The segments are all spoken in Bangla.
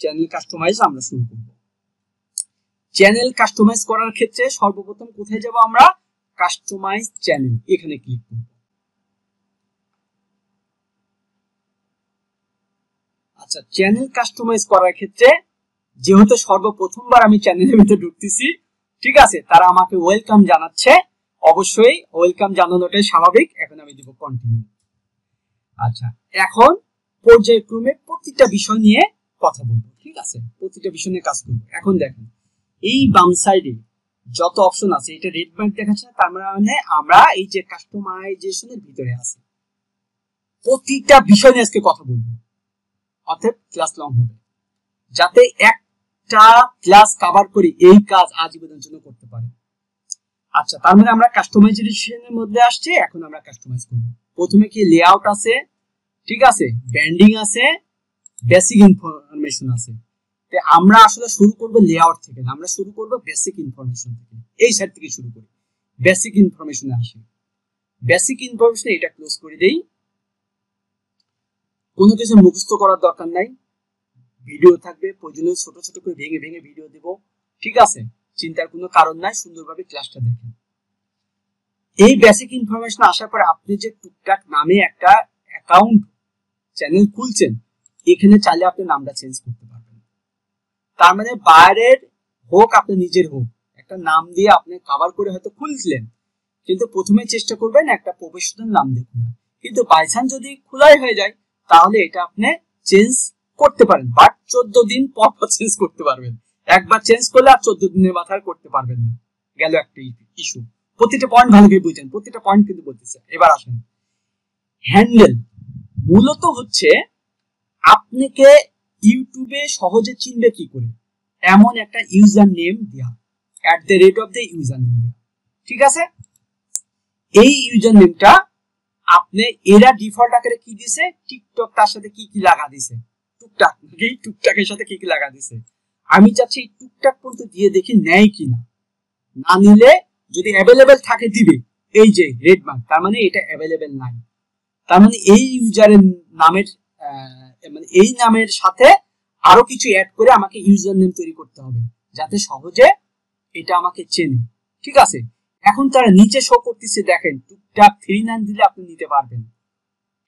চ্যানেল কাস্টমাইজ আমরা শুরু করব। চ্যানেল কাস্টমাইজ করার ক্ষেত্রে সর্বপ্রথম কোথায় যাব আমরা? কাস্টমাইজ চ্যানেল, এখানে ক্লিক করব। আচ্ছা, চ্যানেল কাস্টমাইজ করার ক্ষেত্রে যেহেতু সর্বপ্রথমবার আমি চ্যানেলের ভিতরে ঢুকতেছি, ঠিক আছে, তারা আমাকে ওয়েলকাম জানাচ্ছে। অবশ্যই ওয়েলকাম জানানোটাই স্বাভাবিক। এখন আমি দিব কন্টিনিউ। আচ্ছা, এখন পর্যায়ক্রমে প্রতিটা বিষয় নিয়ে কথা বলবো, ঠিক আছে, প্রতিটা বিষয় নিয়ে কাজ করবো। এখন দেখেন, এই বাম সাইডে যত অপশন আছে, এটা রেড পয়েন্ট দেখাচ্ছে না, তার মানে আমরা এই যে কাস্টমাইজেশনের ভিতরে আছি। প্রতিটা বিষয় নিয়ে আজকে কথা বলবো, অর্থাৎ ক্লাস লং হবে, যাতে একটা ক্লাস কভার করি এই কাজ আজীবনের জন্য করতে পারে। আচ্ছা, তার মানে আমরা কাস্টমাইজেশনের মধ্যে আসছি। এখন আমরা কাস্টমাইজ করব। প্রথমে কি লেআউট আছে, ঠিক আছে, ব্র্যান্ডিং আছে, বেসিক ইনফরমেশন আছে। তো আমরা আসলে শুরু করব লেআউট থেকে, আমরা শুরু করব বেসিক ইনফরমেশন থেকে। এই সাইড থেকে শুরু করি, বেসিক ইনফরমেশনে আসি। বেসিক ইনফরমেশন এটা ক্লোজ করে দেই। কোনো কিছু মুখস্থ করার দরকার নাই, ভিডিও থাকবে, প্রয়োজনীয় ছোট ছোট করে ভেঙে ভেঙে ভিডিও দেব, ঠিক আছে, চিন্তার কোনো কারণ নাই, সুন্দরভাবে ক্লাসটা দেখেন। এই বেসিক ইনফরমেশন আসার পরে আপনি যে টুকটাক নামে একটা অ্যাকাউন্ট চ্যানেল খুলছেন, এখানে চাইলে আপনি নামটা চেঞ্জ করতে পারবেন। তার মানে বাইরের হোক আপনি নিজের হোক, একটা নাম দিয়ে আপনি কভার করে হয়তো খুলছিলেন, কিন্তু প্রথমে চেষ্টা করবেন একটা প্রফেশনাল নাম দিয়ে খোলা। কিন্তু বাইচান্স যদি খোলাই হয়ে যায়, তাহলে এটা আপনি চেঞ্জ করতে পারেন, বাট 14 দিন পর চেঞ্জ করতে পারবেন। একবার চেঞ্জ করলে আর 14 দিনের মাথায় করতে পারবেন না, গেল একটা ইস্যু। প্রতিটা পয়েন্ট ভালো করে বুঝেন, প্রতিটা পয়েন্ট কিন্তু বলতেছে। এবার আসেন, হ্যান্ডেল মূলত হচ্ছে আপনাকে ইউটিউবে সহজে চিনবে কি করে, এমন একটা ইউজার নেম দেয়া, @ ইউজার নেম দেয়া, ঠিক আছে। এই ইউজার নেমটা আপনি এরা ডিফল্ট আকারে কি দিছে, টিকটক তার সাথে কি কি লাগা দিছে, টুকটাক, এই টুকটাকের সাথে কি কি লাগা দিছে। আমি চাচ্ছি এই টুকটাক পর্যন্ত দিয়ে দেখি নেয় কিনা, না নিলে যদি অ্যাভেলেবেল থাকে দিবে, এই যে রেড মার্ক, তার মানে এটা অ্যাভেলেবেল নাই। তার মানে এই ইউজারের নামের মানে এই নামের সাথে আরো কিছু অ্যাড করে আমাকে ইউজার নেম তৈরি করতে হবে, যাতে সহজে এটা আমাকে চেনে, ঠিক আছে। এখন তারা নিচে শো করতেছে, দেখেন, টুকটাক 39 দিলে আপনি নিতে পারবেন,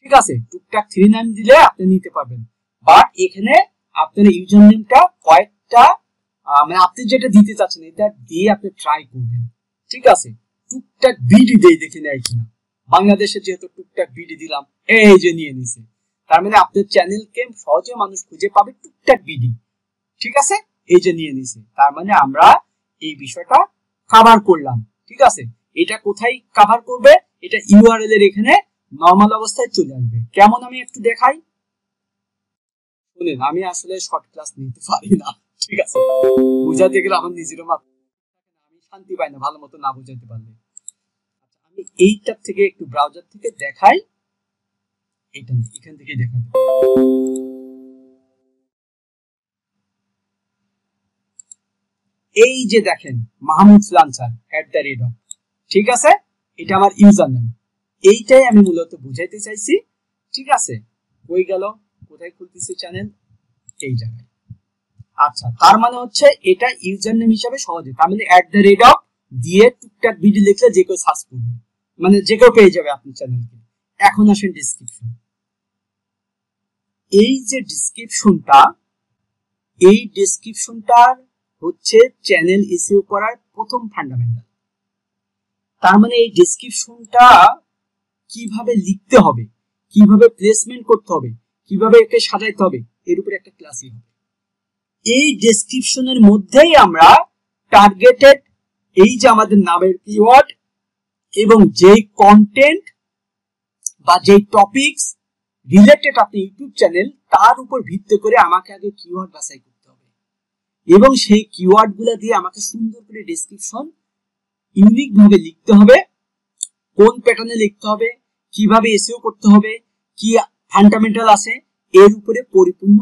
ঠিক আছে, টুকটাক 39 দিলে আপনি নিতে পারবেন। বাট এখানে আপনার ইউজার নেমটা কয়েকটা মানে আপনি যেটা দিতে চাচ্ছেন এটা দিয়ে আপনি ট্রাই করবেন, ঠিক আছে। টুকটাক বিডি দেই, দেখে নেয় কিনা। বাংলাদেশে যেহেতু টুকটাক বিডি দিলাম, এই যে নিয়ে নিছে, তার মানে আপনার চ্যানেলকে সহজে মানুষ খুঁজে পাবে টুকটাক বিডি, ঠিক আছে, এই যে নিয়ে নিছে। তার মানে আমরা এই বিষয়টা কভার করলাম, ঠিক আছে। এটা কোথায় কভার করবে, এটা ইউআরএল এর এখানে নরমাল অবস্থায় চলে আসবে। কেমন আমি একটু দেখাই, শুনেন, আমি আসলে শর্ট ক্লাস নিতে পারি না, ঠিক আছে, বুঝাতে গেলে আমার নিজেরও আমি শান্তি পাই না ভালো মতো না বুঝাতে পারলে। আচ্ছা, আমি এইটার থেকে একটু ব্রাউজার থেকে দেখাই, এটা এখান থেকে দেখাই। এই যে দেখেন, মাহমুদ লাঞ্চার @ ঠিক আছে, এটা আমার ইউজার নেম। এইটাই আমি মূলত বুঝাইতে চাইছি, ঠিক আছে। কই গেল, কোথায় খুলতেছি চ্যানেল, এই জায়গায়। আচ্ছা, তার মানে হচ্ছে এটা ইউজার নেম হিসাবে সহজে, তার মানে @ দিয়ে টুকটাক ভিডিও লিখলে যে কেউ সার্চ করবে, মানে যে কেউ পেয়ে যাবে আপনার চ্যানেলকে। এখন আসেন ডেসক্রিপশন। এই যে ডেসক্রিপশনটা, এই ডেসক্রিপশনটার হচ্ছে চ্যানেল এসইও করার প্রথম ফান্ডামেন্টাল। তার মানে এই ডেসক্রিপশনটা কিভাবে লিখতে হবে, কিভাবে প্লেসমেন্ট করতে হবে, কিভাবে একে সাজাইতে হবে, এর উপরে একটা ক্লাসই হবে। এই ডেসক্রিপশনের মধ্যেই আমরা টার্গেটেড, এই যে আমাদের নামের কিওয়ার্ড এবং যেই কন্টেন্ট বা যেই টপিকস রিলেটেড আপনি ইউটিউব চ্যানেল, তার উপর ভিত্তি করে আমাকে আগে কিওয়ার্ড বাছাই করতে হবে, এবং সেই কিওয়ার্ড গুলা দিয়ে আমাকে সুন্দর করে ডেসক্রিপশন ইউনিক ভাবে লিখতে হবে, কোন প্যাটার্নে লিখতে হবে, কিভাবে এসইও করতে হবে, কি ফান্ডামেন্টাল আছে, এর উপরে পরিপূর্ণ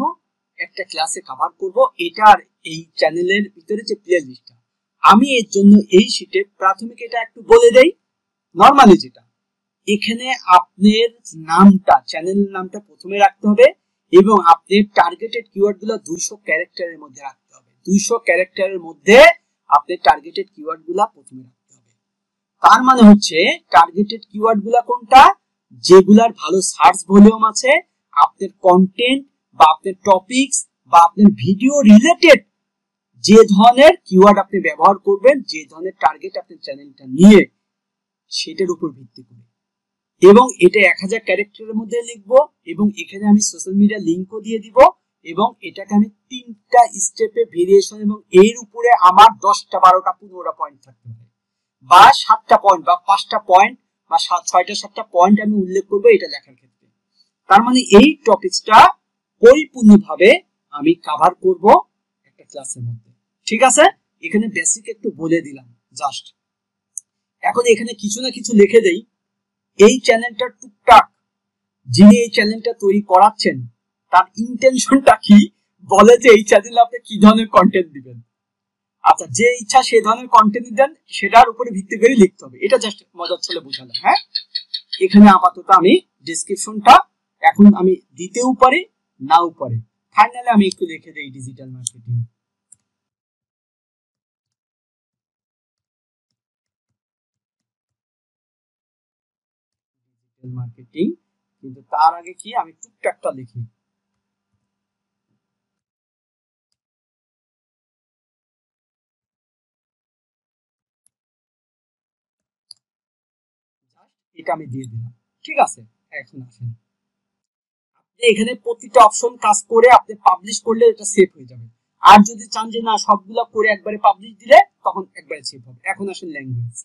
একটা ক্লাসে কভার করব। এটার এই চ্যানেলের ভিতরে যে প্লে লিস্টটা, আমি এর জন্য এই শীটে প্রাথমিক এটা একটু বলে দেই। নরমালি যেটা এখানে আপনার নামটা, চ্যানেল নামটা প্রথমে রাখতে হবে, এবং আপনি টার্গেটেড কিওয়ার্ডগুলো 200 ক্যারেক্টারের মধ্যে রাখতে হবে। 200 ক্যারেক্টারের মধ্যে আপনি টার্গেটেড কিওয়ার্ডগুলো প্রথমে রাখতে হবে। তার মানে হচ্ছে টার্গেটেড কিওয়ার্ডগুলো কোনটা, যেগুলার ভালো সার্চ ভলিউম আছে, আপনার কন্টেন্ট বা আপনার টপিকস বা আপনার ভিডিও রিলেটেড যে ধরনের কিওয়ার্ড আপনি ব্যবহার করবেন, যে ধরনের টার্গেট আপনার চ্যানেলটা নিয়ে, সেটার উপর ভিত্তি করে। এবং এটা 1000 ক্যারেক্টারের মধ্যে লিখবো এবং এখানে আমি সোশ্যাল মিডিয়া লিংকও দিয়ে দিব এবং এটাকে আমি 3টা স্টেপে ভেরিয়েশন এবং এর উপরে আমার 10টা 12টা 15টা পয়েন্ট থাকতে পারে, বা 7টা পয়েন্ট বা 5টা পয়েন্ট বা 6টা 7টা পয়েন্ট আমি উল্লেখ করবো এটা লেখার ক্ষেত্রে। তার মানে এই টপিকসটা পরিপূর্ণভাবে আমি কভার করব একটা ক্লাসের মধ্যে। ঠিক আছে, এখানে বেসিক একটু বলে দিলাম জাস্ট। এখন এখানে কিছু না কিছু লিখে দেই। এই চ্যানেলটা টুকটাক যিনি এই চ্যানেলটা তৈরি করাচ্ছেন তার ইন্টেনশনটা কি, বলে যে এই চ্যানেলে আপনি কি ধরনের কন্টেন্ট দিবেন। আচ্ছা, যে ইচ্ছা সেই ধরনের কন্টেন্ট দেন, সেটার উপরে ভিত্তি করে লিখতে হবে। এটা জাস্ট মজার ছলে বোঝালাম। হ্যাঁ, এখানে আপাতত আমি ডেসক্রিপশনটা এখন আমি দিতেও পারি নাও পারি। ফাইনালি আমি একটু লিখে দেই ডিজিটাল মার্কেটিং। ডিজিটাল মার্কেটিং, কিন্তু তার আগে কি আমি টুকটাকটা লিখি। এটা আমি দিয়ে দিলাম। ঠিক আছে, এখন আসেন এখানে প্রতিটা অপশন কাজ করে আপনি পাবলিশ করলে এটা সেভ হয়ে যাবে। আর যদি চান যে না সবগুলো করে একবারে পাবলিশ দিলে তখন একবারে সেভ হবে। এখন আসেন ল্যাঙ্গুয়েজ।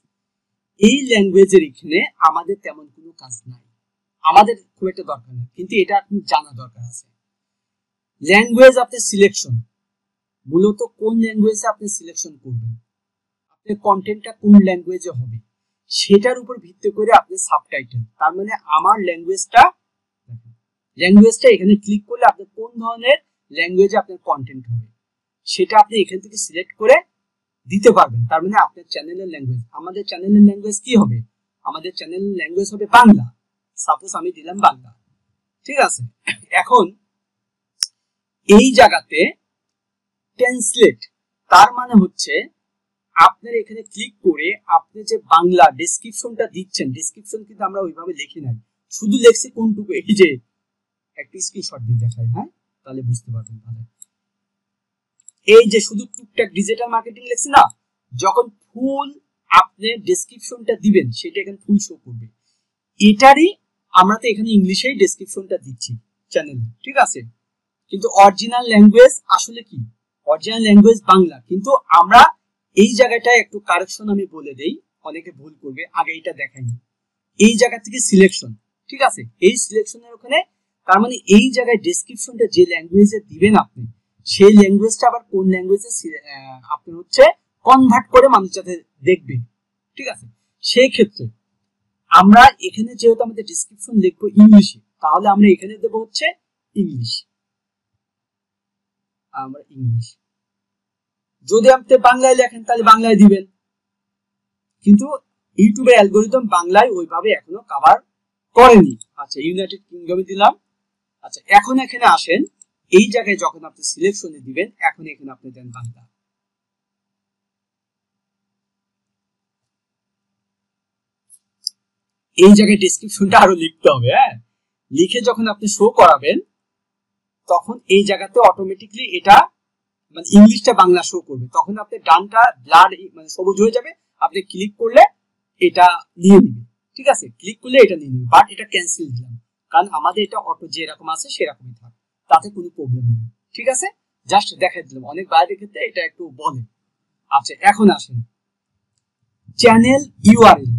এই ল্যাঙ্গুয়েজের এখানে আমাদের তেমন কোনো কাজ নাই, আমাদের খুব একটা দরকার নেই, কিন্তু এটা আপনি জানা দরকার আছে। ল্যাঙ্গুয়েজ আপনি সিলেকশন, মূলত কোন ল্যাঙ্গুয়েজে আপনি সিলেকশন করবেন, আপনার কন্টেন্টটা কোন ল্যাঙ্গুয়েজে হবে, সেটার উপর ভিত্তি করে আপনি সাবটাইটেল। তার মানে আমার ল্যাঙ্গুয়েজটা এখানে ক্লিক করলে আপনি কোন ধরনের ল্যাঙ্গুয়েজে আপনার কন্টেন্ট হবে সেটা আপনি এখান থেকে সিলেক্ট করে দিতে পারবেন। তার মানে আপনার চ্যানেলের ল্যাঙ্গুয়েজ, আমাদের চ্যানেলের ল্যাঙ্গুয়েজ কি হবে, আমাদের চ্যানেলের ল্যাঙ্গুয়েজ হবে বাংলা। সাপোজ আমি দিলাম বাংলা। ঠিক আছে, এখন এই জায়গাতে ট্রান্সলেট, তার মানে হচ্ছে আপনার এখানে ক্লিক করে আপনি যে বাংলা ডেসক্রিপশনটা দিচ্ছেন, ডেসক্রিপশন কিন্তু আমরা ওইভাবে লিখি নাই, শুধু লেখছি কোনটুকু, এই যে একটা স্ক্রিনশট দিয়ে দেখাই, হ্যাঁ তাহলে বুঝতে পারবেন ভালো। এই যে শুধু টুকটাক ডিজিটাল মার্কেটিং লেখছি না, যখন ফুল আপনি ডেসক্রিপশনটা দিবেন সেটা এখানে ফুল শো করবে। এটারই আমরা তো এখানে ইংলিশেই ডেসক্রিপশনটা দিচ্ছি চ্যানেলে। ঠিক আছে, কিন্তু অরিজিনাল ল্যাঙ্গুয়েজ আসলে কি, অরিজিনাল ল্যাঙ্গুয়েজ বাংলা, কিন্তু আমরা এই জায়গাটায় একটু কারেকশন আমি বলে দেই, অনেকে ভুল করবে, আগে এটা দেখাইনি। এই জায়গা থেকে সিলেকশন, ঠিক আছে, এই সিলেকশনের ওখানে তার মানে এই জায়গায় ডেসক্রিপশনটা যে ল্যাঙ্গুয়েজে দিবেন আপনি, সেই ল্যাঙ্গুয়েজটা আবার কোন ল্যাঙ্গুয়েজে আপনি হচ্ছে কনভার্ট করে মানুষ যাতে দেখবে। ঠিক আছে, সেই ক্ষেত্রে আমরা এখানে যেহেতু আমাদের ডেসক্রিপশন লিখবো ইংলিশে, তাহলে আমরা এখানে দেবো হচ্ছে ইংলিশ। আমরা ইংলিশ, যদি আপনি বাংলায় লেখেন তাহলে বাংলায় দিবেন, কিন্তু ইউটিউবের অ্যালগরিদম বাংলায় ওইভাবে এখনো কভার করেনি। আচ্ছা, ইউনাইটেড কিংডমে দিলাম। আচ্ছা, এখন এখানে আসেন, এই জায়গায় যখন আপনি সিলেকশনে দিবেন, এখন এখানে আপনি দেন বাংলা। এই জায়গায় ডেসক্রিপশনটা আরো লিখতে হবে। হ্যাঁ, লিখে যখন আপনি শো করাবেন তখন এই জায়গাতে অটোমেটিকলি এটা মানে ইংলিশটা বাংলা শো করবে, তখন আপনি ডানটা ব্লাড মানে সবুজ হয়ে যাবে, আপনি ক্লিক করলে এটা নিয়ে নিবে। ঠিক আছে, ক্লিক করলে এটা নিয়ে নিবে, বাট এটা ক্যান্সেল দিলাম, কারণ আমাদের এটা অটো যেরকম আছে সেরকমই থাক, তাতে কোনো প্রবলেম নেই। ঠিক আছে, জাস্ট দেখাই দিলাম, অনেক বাইরের ক্ষেত্রে এটা একটু বলে। আচ্ছা, এখন আসেন চ্যানেল ইউআরএল।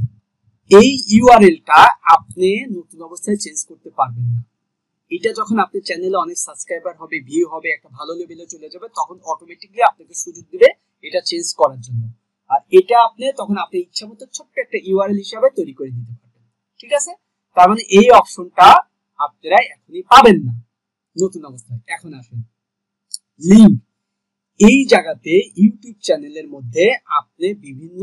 এই ইউআরএলটা আপনি নতুন অবস্থায় চেঞ্জ করতে পারবেন না। এটা যখন আপনার চ্যানেলে অনেক সাবস্ক্রাইবার হবে, ভিউ হবে, একটা ভালো লেভেলে চলে যাবে, তখন অটোমেটিকলি আপনাকে সুযোগ দিবে এটা চেঞ্জ করার জন্য। আর এটা আপনি তখন আপনি ইচ্ছা মতো ছোট্ট একটা ইউআরএল হিসাবে তৈরি করে দিতে পারবেন। ঠিক আছে, তার মানে এই অপশনটা আপনারা এখনই পাবেন না নতুন অবস্থায়। এখন আসেন লিংক। এই জায়গাতে ইউটিউব চ্যানেলের মধ্যে আপনি বিভিন্ন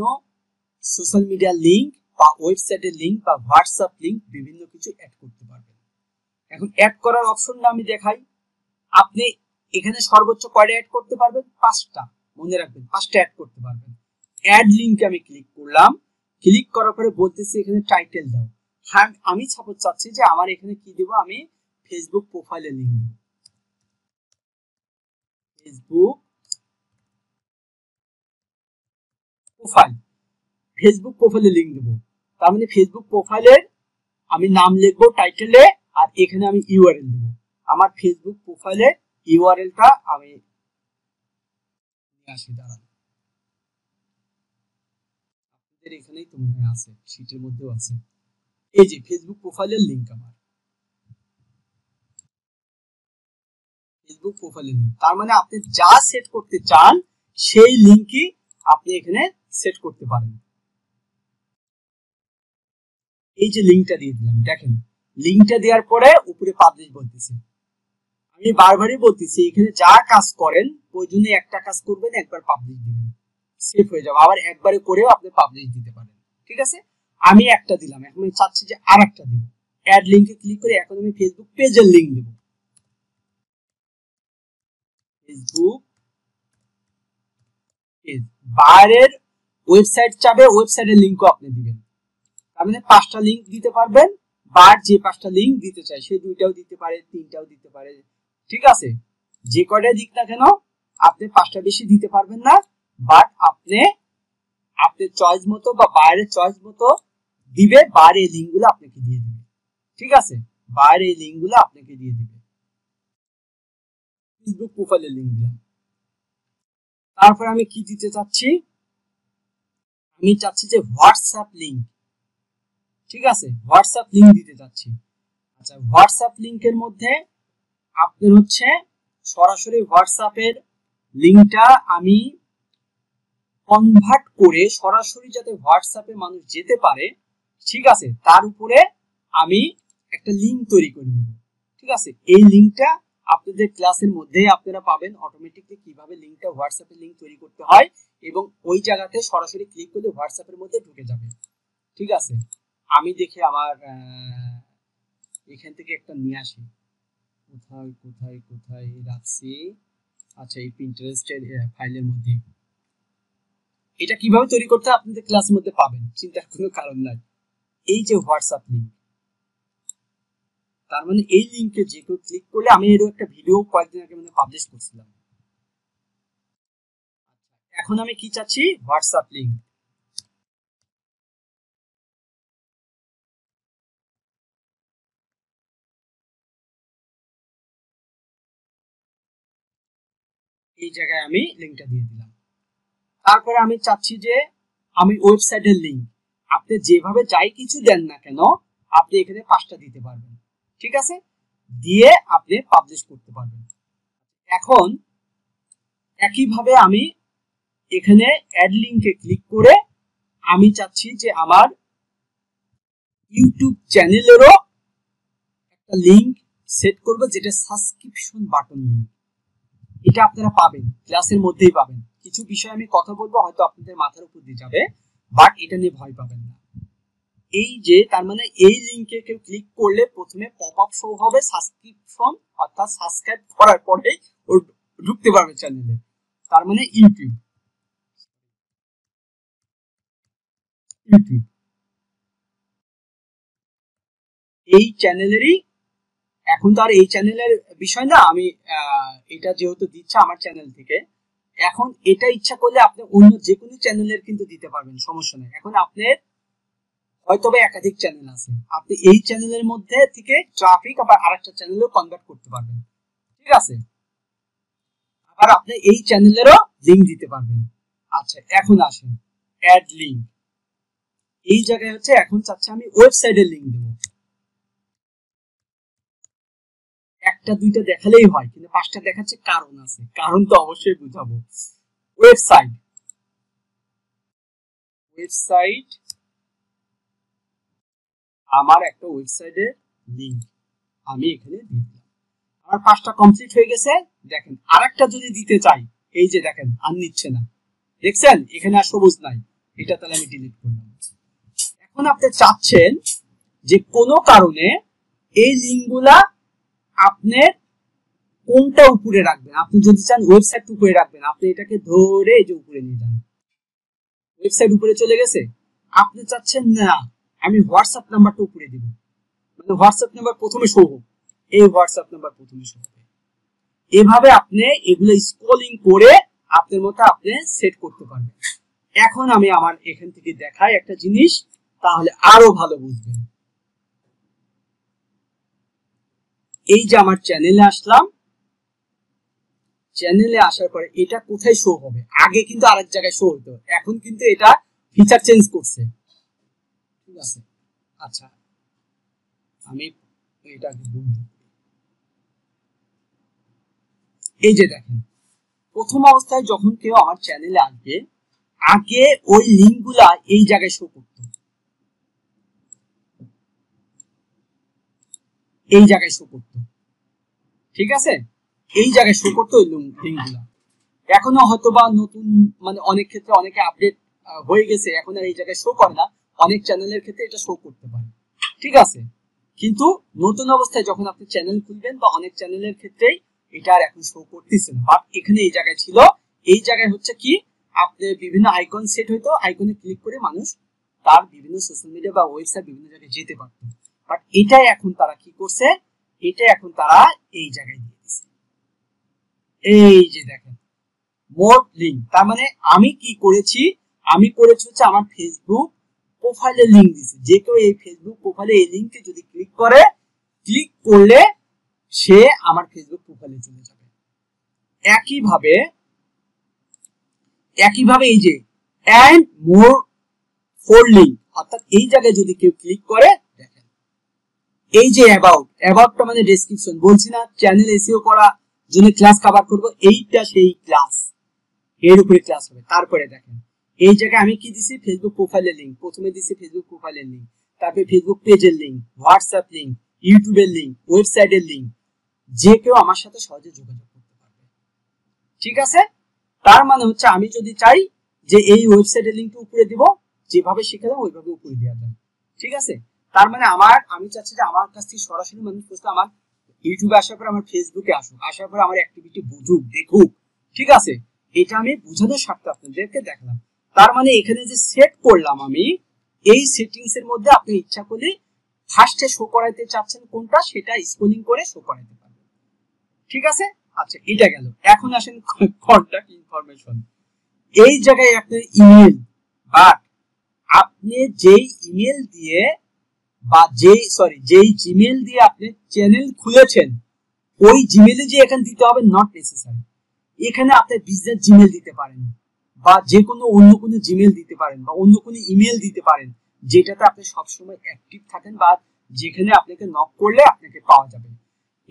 সোশ্যাল মিডিয়া লিংক বা ওয়েবসাইটের লিংক বা হোয়াটসঅ্যাপ লিংক বিভিন্ন কিছু অ্যাড করতে পারবেন। এখন অ্যাড করার অপশনটা আমি দেখাই। আপনি এখানে সর্বোচ্চ কয়টা অ্যাড করতে পারবেন? 5টা। মনে রাখবেন 5টা অ্যাড করতে পারবেন। অ্যাড লিংকে আমি ক্লিক করলাম, ক্লিক করার পরে বলতেছি এখানে টাইটেল দাও। হ্যাঁ, আমি সাপোজ চাচ্ছি যে আমার এখানে কি দেব, আমি ফেসবুক প্রোফাইলে লিংক দেব, ফেসবুক প্রোফাইল, ফেসবুক প্রোফাইলে লিংক দেব। তার মানে ফেসবুক প্রোফাইলের আমি নাম লিখবো টাইটেলে, আর এখানে আমি ইউআরএল দেব। আমার ফেসবুক প্রোফাইলের ইউআরএলটা আমি নিয়ে আসি, দাঁড়ান, আপনাদের এখানেই তো মনে হয় আছে, শীটের মধ্যেও আছে। এই যে ফেসবুক প্রোফাইলের লিংক, আমার ফেসবুক প্রোফাইলের লিংক। তার মানে আপনি যা সেট করতে চান সেই লিংকই আপনি এখানে সেট করতে পারেন। এই যে লিংকটা দিয়ে দিলাম, দেখেন লিংকটা দেওয়ার পরে উপরে পাবলিশ বলতেছে। আমি বারবারই বলতেছি এখানে যা কাজ করেন প্রয়োজনে একটা কাজ করবেন, একবার পাবলিশ দিবেন, সেভ হয়ে যাবে। আবার একবারে করেও আপনি পাবলিশ দিতে পারেন, ঠিক আছে। আমি একটা দিলাম, এখন আমি চাচ্ছি যে আরেকটা দিব। অ্যাড লিংকে ক্লিক করে এখন আমি ফেসবুক পেজের লিংক দেব, ফেসবুক পেজ। বাইরের ওয়েবসাইট চাবে, ওয়েবসাইটের লিংকও আপনি দিবেন। আপনি 5টা লিংক দিতে পারবেন, বার যে 5টা লিংক দিতে চাই সে 2টাও দিতে পারে, 3টাও দিতে পারে, ঠিক আছে। যে কয়টা দিক না কেন আপনি 5টা বেশি দিতে পারবেন না, বাট আপনি আপনার চয়েস মতো বা বাইরের চয়েস মতো দিবে, বাইরে এই লিংকগুলো আপনাকে দিয়ে দিবে, ঠিক আছে। বাইরে এই লিংকগুলো আপনাকে দিয়ে দিবে। ফেসবুক প্রোফাইলের লিংক দিলাম। তারপর আমি কি দিতে চাচ্ছি, আমি চাচ্ছি যে হোয়াটসঅ্যাপ লিংক, ঠিক আছে, হোয়াটসঅ্যাপ লিংক দিতে চাচ্ছি। আচ্ছা, হোয়াটসঅ্যাপ লিংকের মধ্যে আপনার হচ্ছে সরাসরি হোয়াটসঅ্যাপের লিংকটা আমি কনভার্ট করে সরাসরি যাতে হোয়াটসঅ্যাপে মানুষ যেতে পারে, ঠিক আছে, তার উপরে আমি একটা লিংক তৈরি করে নিব, ঠিক আছে। এই লিংকটা আপনাদের ক্লাসের মধ্যেই আপনারা পাবেন অটোমেটিকলি কিভাবে লিংকটা হোয়াটসঅ্যাপের লিংক তৈরি করতে হয়, এবং ওই জায়গাতে সরাসরি ক্লিক করলে হোয়াটসঅ্যাপের মধ্যে ঢুকে যাবে, ঠিক আছে। আমি দেখি আমার এখান থেকে একটা নিয়ে আসি, কোথায় কোথায় কোথায় রাখছি। আচ্ছা, এই পিন্টারেস্টের ফাইলের মধ্যে এটা কিভাবে তৈরি করতে আপনাদের ক্লাসের মধ্যে পাবেন, চিন্তার কোনো কারণ নাই। এই যে হোয়াটসঅ্যাপ লিংক, তার মানে এই লিংকে যে কেউ ক্লিক করলে, আমি এরও একটা ভিডিও কয়েকদিন আগে মানে পাবলিশ করছিলাম। এখন আমি কি চাচ্ছি, হোয়াটসঅ্যাপ লিংক। এই জায়গায় আমি লিংকটা দিয়ে দিলাম। তারপরে আমি চাচ্ছি যে আমি ওয়েবসাইটের লিংক, আপনি যেভাবে যাই কিছু দেন না কেন আপনি এখানে 5টা দিতে পারবেন, ঠিক আছে, দিয়ে আপনি পাবলিশ করতে পারবেন। এখন একইভাবে আমি এখানে অ্যাড লিংকে ক্লিক করে আমি চাচ্ছি যে আমার ইউটিউব চ্যানেলেরও একটা লিংক সেট করব, যেটা সাবস্ক্রিপশন বাটন লিংক। এটা আপনারা পাবেন, ক্লাসের মধ্যেই পাবেন। কিছু বিষয় আমি কথা বলবো হয়তো আপনাদের মাথার উপর দিয়ে যাবে, বাট এটা নিয়ে ভয় পাবেন না। এই যে তার মানে এই লিংকে কেউ ক্লিক করলে প্রথমে পপআপ শো হবে সাবস্ক্রিপশন, অর্থাৎ সাবস্ক্রাইব করার পরেই ও ঢুকতে পারবে চ্যানেলে। তার মানে ইউটিউব, ইউটিউব এই চ্যানেলেরই, এখন তো আর এই চ্যানেলের বিষয় না, আমি এটা যেহেতু দিচ্ছে আমার চ্যানেল থেকে, এখন এটা ইচ্ছা করলে আপনি অন্য যে কোনো চ্যানেলের কিন্তু দিতে পারবেন, সমস্যা নেই। এখন আপনার হয়তো বা একাধিক চ্যানেল আছে, আপনি এই চ্যানেলের মধ্যে থেকে ট্রাফিক আবার আরেকটা চ্যানেলেও কনভার্ট করতে পারবেন, ঠিক আছে। আবার আপনি এই চ্যানেলেরও লিংক দিতে পারবেন। আচ্ছা, এখন আসেন অ্যাড লিংক। এই জায়গায় হচ্ছে এখন চাচ্ছি আমি ওয়েবসাইটের লিংক দেব। একটা দুইটা দেখালেই হয়, কিন্তু 5টা দেখাচ্ছে, কারণ আছে, কারণ তো অবশ্যই বুঝাবো। ওয়েবসাইট, ওয়েবসাইট, আমার একটা ওয়েবসাইটের লিংক আমি এখানে দিয়ে দিলাম। আমার 5টা কমপ্লিট হয়ে গেছে। দেখেন আরেকটা যদি দিতে চাই, এই যে দেখেন আর নিচ্ছে না, দেখছেন এখানে আর সবুজ নাই, এটা তাহলে আমি ডিলিট করলাম। এখন আপনি চাচ্ছেন যে কোনো কারণে এই লিংকগুলা আপনার কোনটা উপরে রাখবেন। আপনি যদি চান ওয়েবসাইট উপরে রাখবেন, আপনি এটাকে ধরে এই যে উপরে নিয়ে যান, ওয়েবসাইট উপরে চলে গেছে। আপনি চাচ্ছেন না আমি হোয়াটসঅ্যাপ নাম্বারটা উপরে দিব, মানে হোয়াটসঅ্যাপ নাম্বার প্রথমে শো হোক, এই হোয়াটসঅ্যাপ নাম্বার প্রথমে শো হবে। এভাবে আপনি এগুলো স্ক্রলিং করে আপনার মতো আপনি সেট করতে পারবেন। এখন আমি আমার এখান থেকে দেখাই একটা জিনিস, তাহলে আরো ভালো বুঝবেন। এই যে আমার চ্যানেলে আসলাম, চ্যানেলে আসার পরে এটা কোথায় শো হবে, আগে কিন্তু আরেক জায়গায় শো হতো, এখন কিন্তু এটা ফিচার চেঞ্জ করছে, ঠিক আছে। আচ্ছা আমি এটাকে বন্ধ, এই যে দেখেন প্রথম অবস্থায় যখন কেউ আমার চ্যানেলে আসবে, আগে ওই লিঙ্কগুলা এই জায়গায় শো করত, এই জায়গায় শো করত, ঠিক আছে, এই জায়গায় শো করতো ওই লিঙ্কগুলা। এখনো হয়তো বা নতুন, মানে অনেক ক্ষেত্রে অনেকে আপডেট হয়ে গেছে, এখন আর এই জায়গায় শো করে না, অনেক চ্যানেলের ক্ষেত্রে এটা শো করতে পারে, ঠিক আছে। কিন্তু নতুন অবস্থায় যখন আপনি চ্যানেল খুলবেন, বা অনেক চ্যানেলের ক্ষেত্রেই এটা আর এখন শো করতেছে না, বাট এখানে এই জায়গায় ছিল। এই জায়গায় হচ্ছে কি, আপনি বিভিন্ন আইকন সেট হইতো, আইকনে ক্লিক করে মানুষ তার বিভিন্ন সোশ্যাল মিডিয়া বা ওয়েবসাইট বিভিন্ন জায়গায় যেতে পারত। বাট এটাই এখন তারা কি করছে, এটা এখন তারা এই জায়গায় দিয়ে দিচ্ছে, এই যে দেখেন মোর লিঙ্ক। তার মানে আমি কি করেছি, আমি করেছি হচ্ছে আমার ফেসবুক প্রোফাইলের লিঙ্ক দিয়েছি, যে কেউ এই ফেসবুক প্রোফাইলে এই লিঙ্কে যদি ক্লিক করে, ক্লিক করলে সে আমার ফেসবুক প্রোফাইলে চলে যাবে। একইভাবে এই যে এন্ড মোর ফর লিঙ্ক, অর্থাৎ এই জায়গায় যদি কেউ ক্লিক করে, দেখেন এই যে অ্যাবাউটটা মানে ডেসক্রিপশন, বলছি না চ্যানেল এসইও করা জন্য ক্লাস কভার করব, এইটা সেই ক্লাস, এর উপরে ক্লাস হবে। তারপরে দেখেন এই জায়গায় আমি কি দিছি, ফেসবুক প্রোফাইলের লিঙ্ক, প্রথমে দিছি ফেসবুক প্রোফাইলের লিঙ্ক, তারপরে ফেসবুক পেজের লিঙ্ক, হোয়াটসঅ্যাপ লিঙ্ক, ইউটিউবের লিঙ্ক, ওয়েবসাইটের লিঙ্ক, যে কেউ আমার সাথে সহজে যোগাযোগ করতে পারবে, ঠিক আছে। তার মানে হচ্ছে আমি যদি চাই যে এই ওয়েবসাইটের লিঙ্কটা উপরে দিব, যেভাবে শিখালাম ওইভাবে উপরে দেওয়া যায়, ঠিক আছে। তার মানে আমি চাচ্ছি যে আমার কাছ থেকে সরাসরি মানুষ বুঝতে, আমার ইউটিউবে আসার পর আমার ফেসবুকে আসুক, আসার পর আমার অ্যাক্টিভিটি বুঝুক, দেখুক, ঠিক আছে। এটা আমি বুঝানোর স্বার্থে আপনাদেরকে দেখলাম। তার মানে এখানে যে সেট করলাম আমি, এই সেটিংস এর মধ্যে আপনি ইচ্ছা করলে ফার্স্টে শো করাইতে চাচ্ছেন কোনটা, সেটা স্ক্রলিং করে শো করাইতে পারবেন, ঠিক আছে। আচ্ছা এটা গেল, এখন আসেন কন্টাক্ট ইনফরমেশন। এই জায়গায় আপনার ইমেল, বা আপনি যেই ইমেল দিয়ে বা যেই জিমেল দিয়ে আপনি চ্যানেল খুলেছেন, ওই জিমেলে যে এখানে দিতে হবে নট নেসেসারি। এখানে আপনি বিজনেস জিমেল দিতে পারেন, বা যে কোনো অন্য কোনো জিমেল দিতে পারেন, বা অন্য কোনো ইমেল দিতে পারেন, যেটাতে আপনি সবসময় অ্যাক্টিভ থাকেন, বা যেখানে আপনাকে নক করলে আপনাকে পাওয়া যাবে।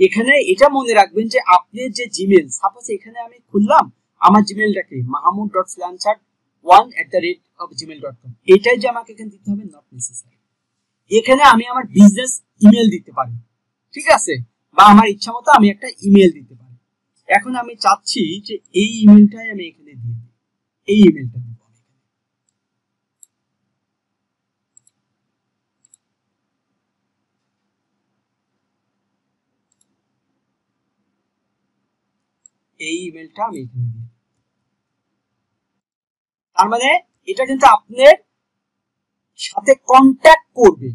এখানে এটা মনে রাখবেন যে আপনি যে জিমেল, সাপোজ এখানে আমি খুললাম আমার জিমেলটাকে mahmud.flanchard1@gmail.com, এটাই যে আমাকে এখানে দিতে হবে নট নেসেসারি। এখানে আমি আমার বিজনেস ইমেল দিতে পারি, ঠিক আছে, বা আমার ইচ্ছা মতো আমি একটা ইমেল দিতে পারি। এখন আমি চাচ্ছি যে এই ইমেলটাই আমি এখানে দিয়ে দিই, এই ইমেলটা দিব আমি এখানে। এই ইমেলটা আমি এখানে দিই। তার মানে এটা কিন্তু আপনার সাথে কন্ট্যাক্ট করবে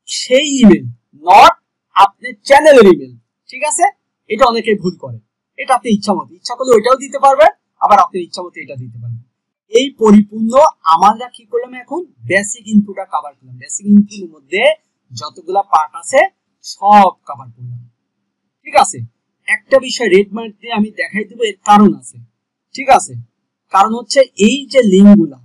সেই ইমেল, নট আপনার চ্যানেলের ইমেল, ঠিক আছে। এটা অনেকে ভুল করে, এটা আপনি ইচ্ছা করলে ওইটাও দিতে পারবেন, আবার আপনার ইচ্ছা মতো এটা দিতে পারবেন। এই পরিপূর্ণ আমরা কি করলাম, এখন বেসিক ইনপুটটা কভার করলাম, বেসিক ইনপুটের মধ্যে যতগুলা পার্ট আছে সব কভার করলাম, ঠিক আছে। একটা বিষয় রেড মার্ক দিয়ে আমি দেখাই দেবো, এর কারণ আছে, ঠিক আছে। কারণ হচ্ছে এই যে লিঙ্কগুলা,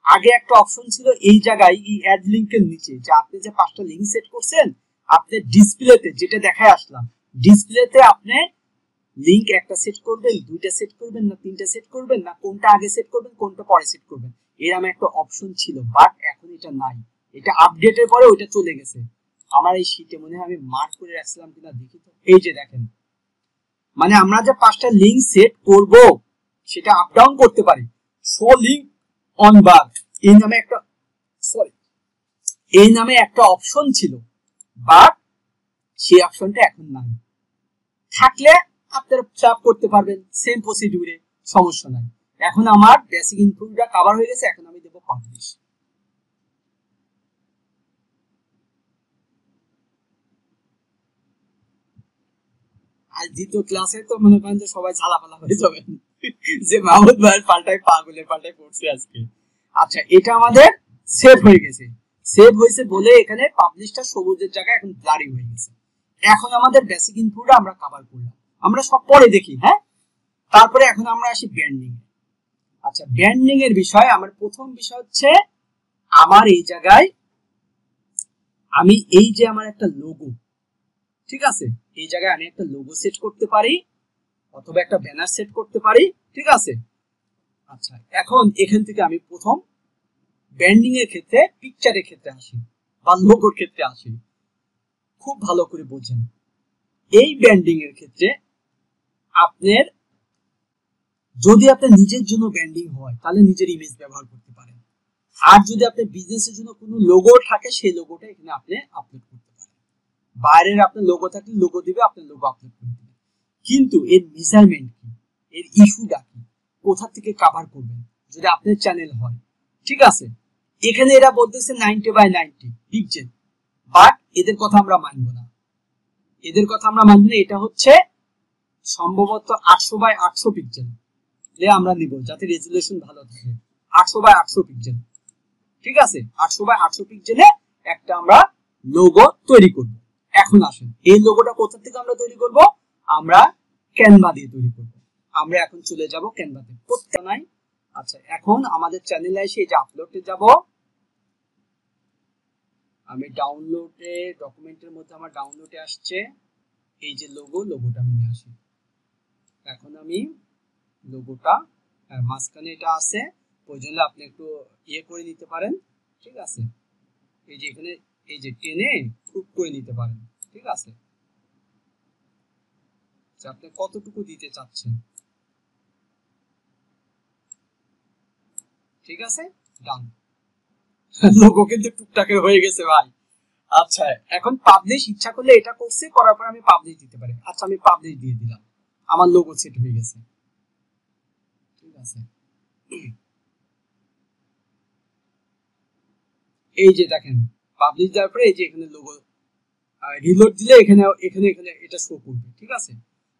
আগে একটা অপশন ছিল এই জায়গায়, এই অ্যাড লিংকের নিচে, যে আপনি যে 5টা লিংক সেট করছেন, আপনি ডিসপ্লেতে যেটা দেখায় আসলাম, ডিসপ্লেতে আপনি লিংক একটা সেট করবেন, দুইটা সেট করবেন, না তিনটা সেট করবেন, না কোনটা আগে সেট করবেন কোনটা পরে সেট করবেন, এরকম একটা অপশন ছিল, বাট এখন এটা নাই, এটা আপডেটের পরে ওইটা চলে গেছে। আমার এই শীটে মনে হয় আমি মার্ক করে রাখছিলাম কিনা দেখি তো, এই যে দেখেন, মানে আমরা যে 5টা লিংক সেট করব সেটা আপ ডাউন করতে পারি, শো লিংক অন বার এই নামে একটা, সরি, এই নামে একটা অপশন ছিল, বাট সেই অপশনটা এখন নাই, থাকলে আপনারা সেভ করতে পারবেন সেম প্রসিডিউরে, সমস্যা নাই। এখন আমার বেসিক ইনপুটটা কভার হয়ে গেছে, এখন আমি দেব পাবলিশ। আর দ্বিতীয় ক্লাসে তো মনে করেন যে সবাই ঝালাপালা হয়ে যাবেন যে মাহমুদ ভাইয়ের পাল্টায় পাগলের পাল্টায় পড়ছে আজকে। আচ্ছা, এটা আমাদের সেভ হয়ে গেছে। সেভ হয়েছে বলে এখানে পাবলিশটা সবুজের জায়গায় এখন ব্লারি হয়ে গেছে। এখন আমাদের বেসিক ইনপুটটা আমরা কভার করলাম, আমরা সব পরে দেখি। হ্যাঁ, তারপরে এখন আমরা আসি ব্র্যান্ডিং। আচ্ছা, ব্র্যান্ডিং এর বিষয় আমার প্রথম বিষয় হচ্ছে আমার এই জায়গায় আমি এই যে আমার একটা লোগো, ঠিক আছে, এই জায়গায় আমি একটা লোগো সেট করতে পারি অথবা একটা ব্যানার সেট করতে পারি, ঠিক আছে। আচ্ছা, এখন এখান থেকে আমি প্রথম ব্র্যান্ডিং এর ক্ষেত্রে, পিকচারের ক্ষেত্রে আসি বা লোগোর ক্ষেত্রে আসি। খুব ভালো করে বোঝেন, এই ব্র্যান্ডিং এর ক্ষেত্রে আপনার যদি আপনার নিজের জন্য ব্র্যান্ডিং হয় তাহলে নিজের ইমেজ ব্যবহার করতে পারেন, আর যদি আপনার বিজনেসের জন্য কোনো লোগো থাকে সেই লোগোটা এখানে আপনি আপলোড করতে পারেন। বাইরের আপনার লোগো থাকলে লোগো দিবে, আপনার লোগো আপলোড করে দিবে। কিন্তু এর মেজারমেন্ট কি, এর ইস্যুটা কি, কোথা থেকে কভার করবেন যদি আপনার চ্যানেল হয়, ঠিক আছে। এখানে এরা বলতেছে 90x90 পিক্সেল, বাট এদের কথা আমরা মানব না, এদের কথা আমরা মানব না। এটা হচ্ছে সম্ভবত 800x800 পিক্সেল আমরা নিব, যাতে রেজুলেশন ভালো থাকে। 800x800 পিক্সেল, ঠিক আছে। 800x800 পিক্সেলে একটা আমরা লোগো তৈরি করব। এখন আসেন, এই লোগোটা কোথা থেকে আমরা তৈরি করব? আমরা ক্যানভা দিয়ে তৈরি করব। আমরা এখন চলে যাব ক্যানভাতে, প্রত্যেক নাই। আচ্ছা, এখন আমাদের চ্যানেলে এসে এই যে আপলোডে যাব, আমি ডাউনলোডে, ডকুমেন্টের মধ্যে আমার ডাউনলোডে আসছে এই যে লোগোটা আমি নিয়ে আসি। এখন আমি লোগোটা, মাঝখানে এটা আছে, প্রয়োজনে আপনি একটু ইয়ে করে নিতে পারেন, ঠিক আছে। এই যে এখানে এই যে টেনে খুব করে নিতে পারেন, ঠিক আছে। আপনি কতটুকু দিতে চাচ্ছেন, ঠিক আছে, ডান। লোগো কিন্তু টুকটাকে হয়ে গেছে ভাই। আচ্ছা, এখন পাবলিশ ইচ্ছা করলে এটা করছি, করার পর আমি পাবলিশ দিতে পারি। আচ্ছা, আমি পাবলিশ দিয়ে দিলাম, আমার লোগো সেট হয়ে গেছে, ঠিক আছে। এই যে দেখেন, পাবলিশ দেওয়ার পরে এই যে এখানে লোগো, রিলোড দিলে এখানে এখানে এখানে এটা শো করবে, ঠিক আছে।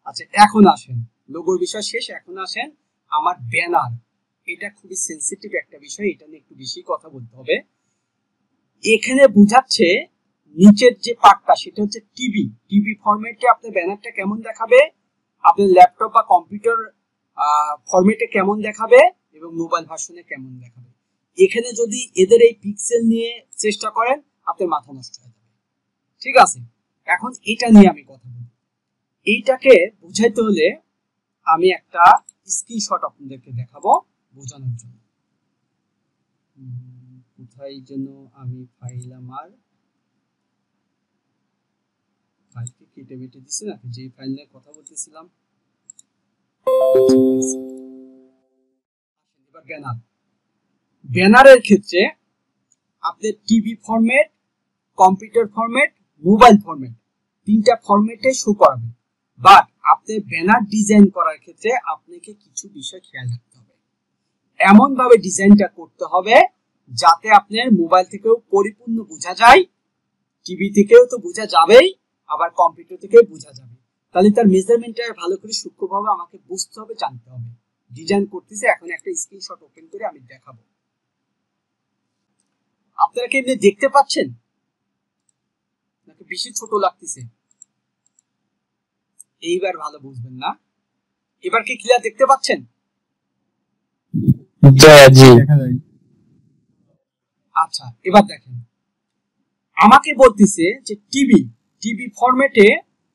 আচ্ছা, এখন আসেন, লোগোর বিষয় শেষ, এখন আসেন আমার ব্যানার। এটা খুবই সেনসিটিভ একটা বিষয়, এটা নিয়ে একটু বেশি কথা বলতে হবে। এখানে বুঝাচ্ছে নিচের যে পার্টটা সেটা হচ্ছে টিভি ফরম্যাটে আপনার ব্যানারটা কেমন দেখাবে, আপনার ল্যাপটপ বা কম্পিউটার ফরম্যাটে কেমন দেখাবে, এবং মোবাইল ভার্সনে কেমন দেখাবে। এখানে যদি এদের এই পিক্সেল নিয়ে চেষ্টা করেন আপনার মাথা নষ্ট হয়ে যাবে, ঠিক আছে। এখন এটা নিয়ে আমি কথা বলবো। এইটাকে বুঝাইতে হলে আমি একটা স্ক্রিনশট আপনাদেরকে দেখাবো বোঝানোর জন্য। কোথায় যেন আমি ফাইল, আমার ফাইলকে কেটে বেটে দিছি নাকি, যে ফাইল নিয়ে কথা বলতেছিলাম। এবার ব্যানারের ক্ষেত্রে আপনার TV format, computer format, mobile format, তিনটা ফরম্যাটে শো করাবে। বাট আপনি ব্যানার ডিজাইন করার ক্ষেত্রে আপনাকে কিছু বিষয় খেয়াল রাখতে হবে। এমন ভাবে ডিজাইনটা করতে হবে যাতে আপনার মোবাইল থেকেও পরিপূর্ণ বোঝা যায়, টিভি থেকেও তো বোঝা যাবেই, আবার কম্পিউটার থেকেও বোঝা যাবে। তাহলে তার মেজারমেন্টটা ভালো করে সূক্ষ্মভাবে আমাকে বুঝতে হবে, জানতে হবে। ডিজাইন করতেছে, এখন একটা স্ক্রিনশট ওপেন করে আমি দেখাবো। আপনারা কি এমনি দেখতে পাচ্ছেন নাকি বেশি ছোট লাগতেছে? এইবার ভালো বুঝবেন না, এবার কি ক্লিয়ার দেখতে পাচ্ছেন? আচ্ছা, এবার দেখেন, আমাকে বলতেছে যে টিভি ফরম্যাটে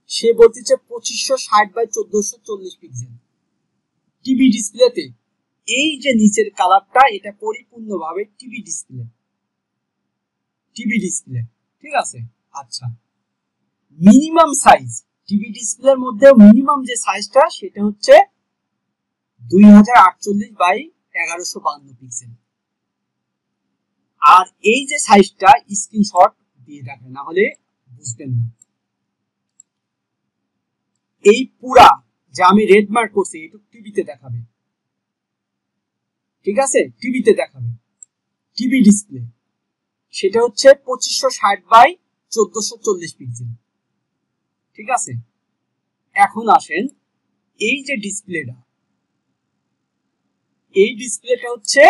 সে বলতেছে 2560x1440 পিক্সেল টিভি ডিসপ্লেতে। এই যে নিচের কালারটা এটা পরিপূর্ণভাবে টিভি ডিসপ্লে, ঠিক আছে। আচ্ছা, মিনিমাম সাইজ টিভি ডিসপ্লের মধ্যে মিনিমাম যে সাইজটা সেটা হচ্ছে 2048x1152 পিক্সেল। আর এই যে সাইজটা স্ক্রিনশট দিয়ে রাখেন, না হলে বুঝবেন না। এই পুরা যে আমি রেড মার্ক করছি এটা টিভিতে দেখাবে, ঠিক আছে, টিভিতে দেখাবে, টিভি ডিসপ্লে, সেটা হচ্ছে 2560 বাই 1440 পিক্সেল, ঠিক আছে। এখন আসেন এই যে ডিসপ্লেটা, এই ডিসপ্লেটা হচ্ছে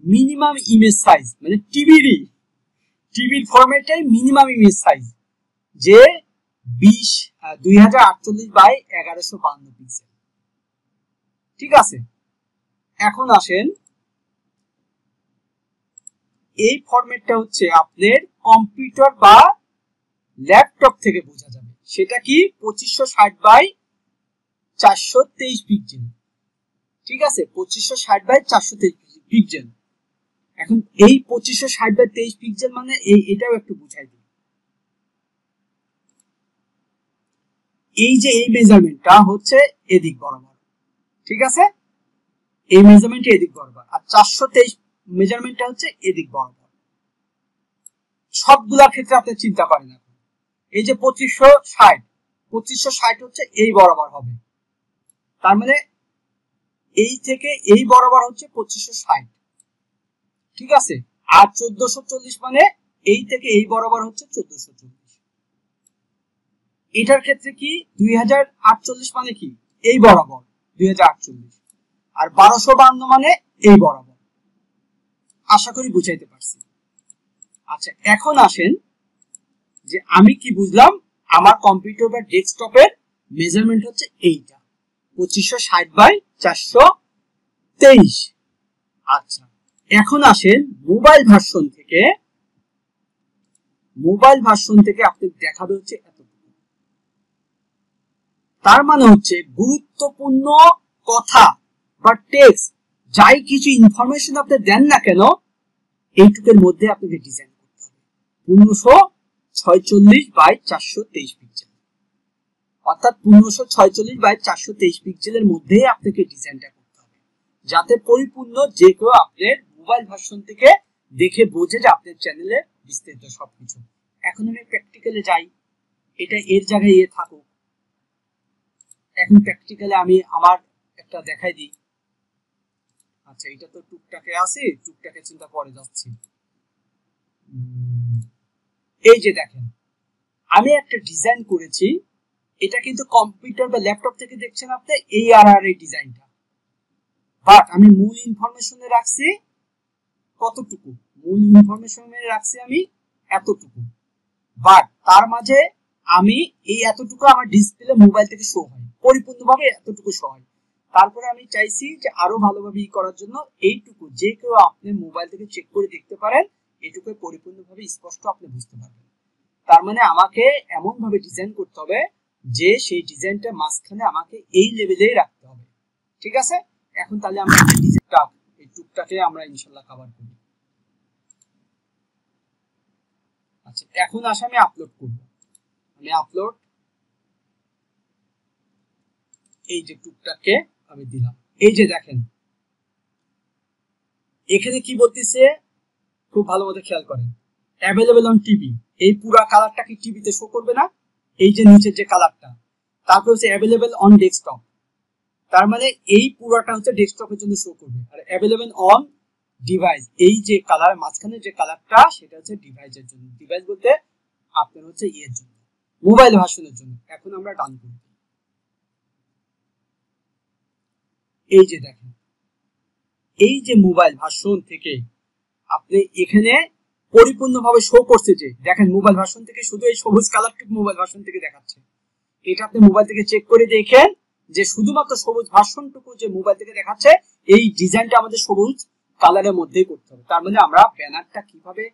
মিনিমাম ইমেজ সাইজ, মানে টিভির ফরম্যাটটাই মিনিমাম ইমেজ সাইজ, যে 2048 বাই 1152 পিক্সেল, ঠিক আছে। এখন আসেন এই ফরম্যাটটা হচ্ছে আপনার কম্পিউটার বা ল্যাপটপ থেকে বোঝা যাবে, সেটা কি 2560 বাই 423 পিক্সেল, ঠিক আছে, 2560 বাই 423 পিক্সেল। এখন এই 2560 বাই 23 পিক্সেল মানে এটাও একটু বুঝাই দিই। এই যে এই মেজারমেন্টটা হচ্ছে এদিক বরাবর, ঠিক আছে, এই মেজারমেন্টটা এদিক বরাবর, আর 423 মেজারমেন্টটা হচ্ছে এদিক বরাবর। সবগুলোর ক্ষেত্রে আপনি চিন্তা করেন, এখন এই যে 2560 হচ্ছে এই বরাবর হবে, তার মানে এই থেকে এই বরাবর হচ্ছে 2560, ঠিক আছে। আর 1440 মানে এই থেকে এই বরাবর হচ্ছে 1440। এটার ক্ষেত্রে কি 2048 মানে কি এই বরাবর 2048, আর 1252 মানে এই বরাবর। আশা করি বুঝাইতে পারছি। আচ্ছা, এখন আসেন যে আমি কি বুঝলাম, আমার কম্পিউটার বা ডেস্কটপের মেজারমেন্ট হচ্ছে এইটা 2560 বাই 423। আচ্ছা, এখন আসেন মোবাইল ভার্সন থেকে আপনি দেখাবে হচ্ছে এতটুকু। তার মানে হচ্ছে গুরুত্বপূর্ণ কথা বা টেক্সট যাই কিছু ইনফরমেশন আপনি দেন না কেন, এইটুকের মধ্যে আপনাকে ডিজাইন করতে হবে 1546 বাই 423 পিক্সেল, অর্থাৎ 1546 বাই 423 পিক্সেলের মধ্যে আপনাকে ডিজাইনটা করতে হবে, যাতে পরিপূর্ণ যে কেউ আপনার মোবাইল ভার্সন থেকে দেখে বোঝে যে আপনার চ্যানেলে বিস্তারিত সবকিছু। এখন আমি প্র্যাকটিক্যালে যাই, এটা এর জায়গায় থাকুক। এখন প্র্যাকটিক্যালে আমি আমার একটা দেখাই দিই। আচ্ছা, এটা তো টুকটাকে আছে, টুকটাকে চিন্তা পরে যাচ্ছি। এই যে দেখেন আমি একটা ডিজাইন করেছি, এটা কিন্তু কম্পিউটার বা ল্যাপটপ থেকে দেখছেন আপনি এই এই ডিজাইনটা, বাট আমি মূল ইনফরমেশনে রাখছি কতটুকু, মূল ইনফরমেশনে রাখছি আমি এতটুকু, বাট তার মাঝে আমি এই এতটুকু আমার ডিসপ্লে মোবাইল থেকে শো হয়, পরিপূর্ণভাবে এতটুকু শো হয়। তারপরে আমি চাইছি যে আরো ভালোভাবে করার জন্য এইটুকু যে কেউ আপনি মোবাইল থেকে চেক করে দেখতে পারেন, এটুকু পরিপূর্ণভাবে স্পষ্ট আপনি বুঝতে পারবেন। তার মানে আমাকে এমন ভাবে ডিজাইন করতে হবে যে সেই ডিজাইনটা মাঝখানে আমাকে এই লেভেলেই রাখতে হবে, ঠিক আছে। এখন তাহলে আমরা ডিজাইনটা এই টুকটাকে আমরা ইনশাআল্লাহ কভার করি। আচ্ছা, এখন আসে আমি আপলোড করব। আমি আপলোড, এই যে টুকটাকে আমি দিলাম। এই যে দেখেন এখানে কি বলতেছে, খুব ভালো মতো খেয়াল করেন, অ্যাভেলেবল অন টিভি, এই পুরো কালারটা কি টিভিতে শো করবে না, এই যে নিচের যে কালারটা। তারপর হচ্ছে অ্যাভেলেবল অন ডেস্কটপ, তার মানে এই পুরোটা হচ্ছে ডেস্কটপের জন্য শো করবে। আর অ্যাভেলেবল অন ডিভাইস, এই যে কালার মাঝখানে যে কালারটা সেটা হচ্ছে ডিভাইসের জন্য, ডিভাইস বলতে আপনার হচ্ছে এর জন্য, মোবাইল ভার্সনের জন্য। এখন আমরা ডান করি। এই যে দেখেন এই যে মোবাইল ভার্সন থেকে আপনি এখানে পরিপূর্ণভাবে শো করছে, যে দেখেন মোবাইল ভার্সন থেকে শুধু এই সবুজ কালারটুকু মোবাইল ভার্সন থেকে দেখাচ্ছে। এটা আপনি মোবাইল থেকে চেক করে দেখেন যে শুধুমাত্র সবুজ ভার্সনটুকু যে মোবাইল থেকে দেখাচ্ছে, এই ডিজাইনটা আমাদের সবুজ কালারের মধ্যেই করতে হবে। তার মানে আমরা ব্যানারটা কিভাবে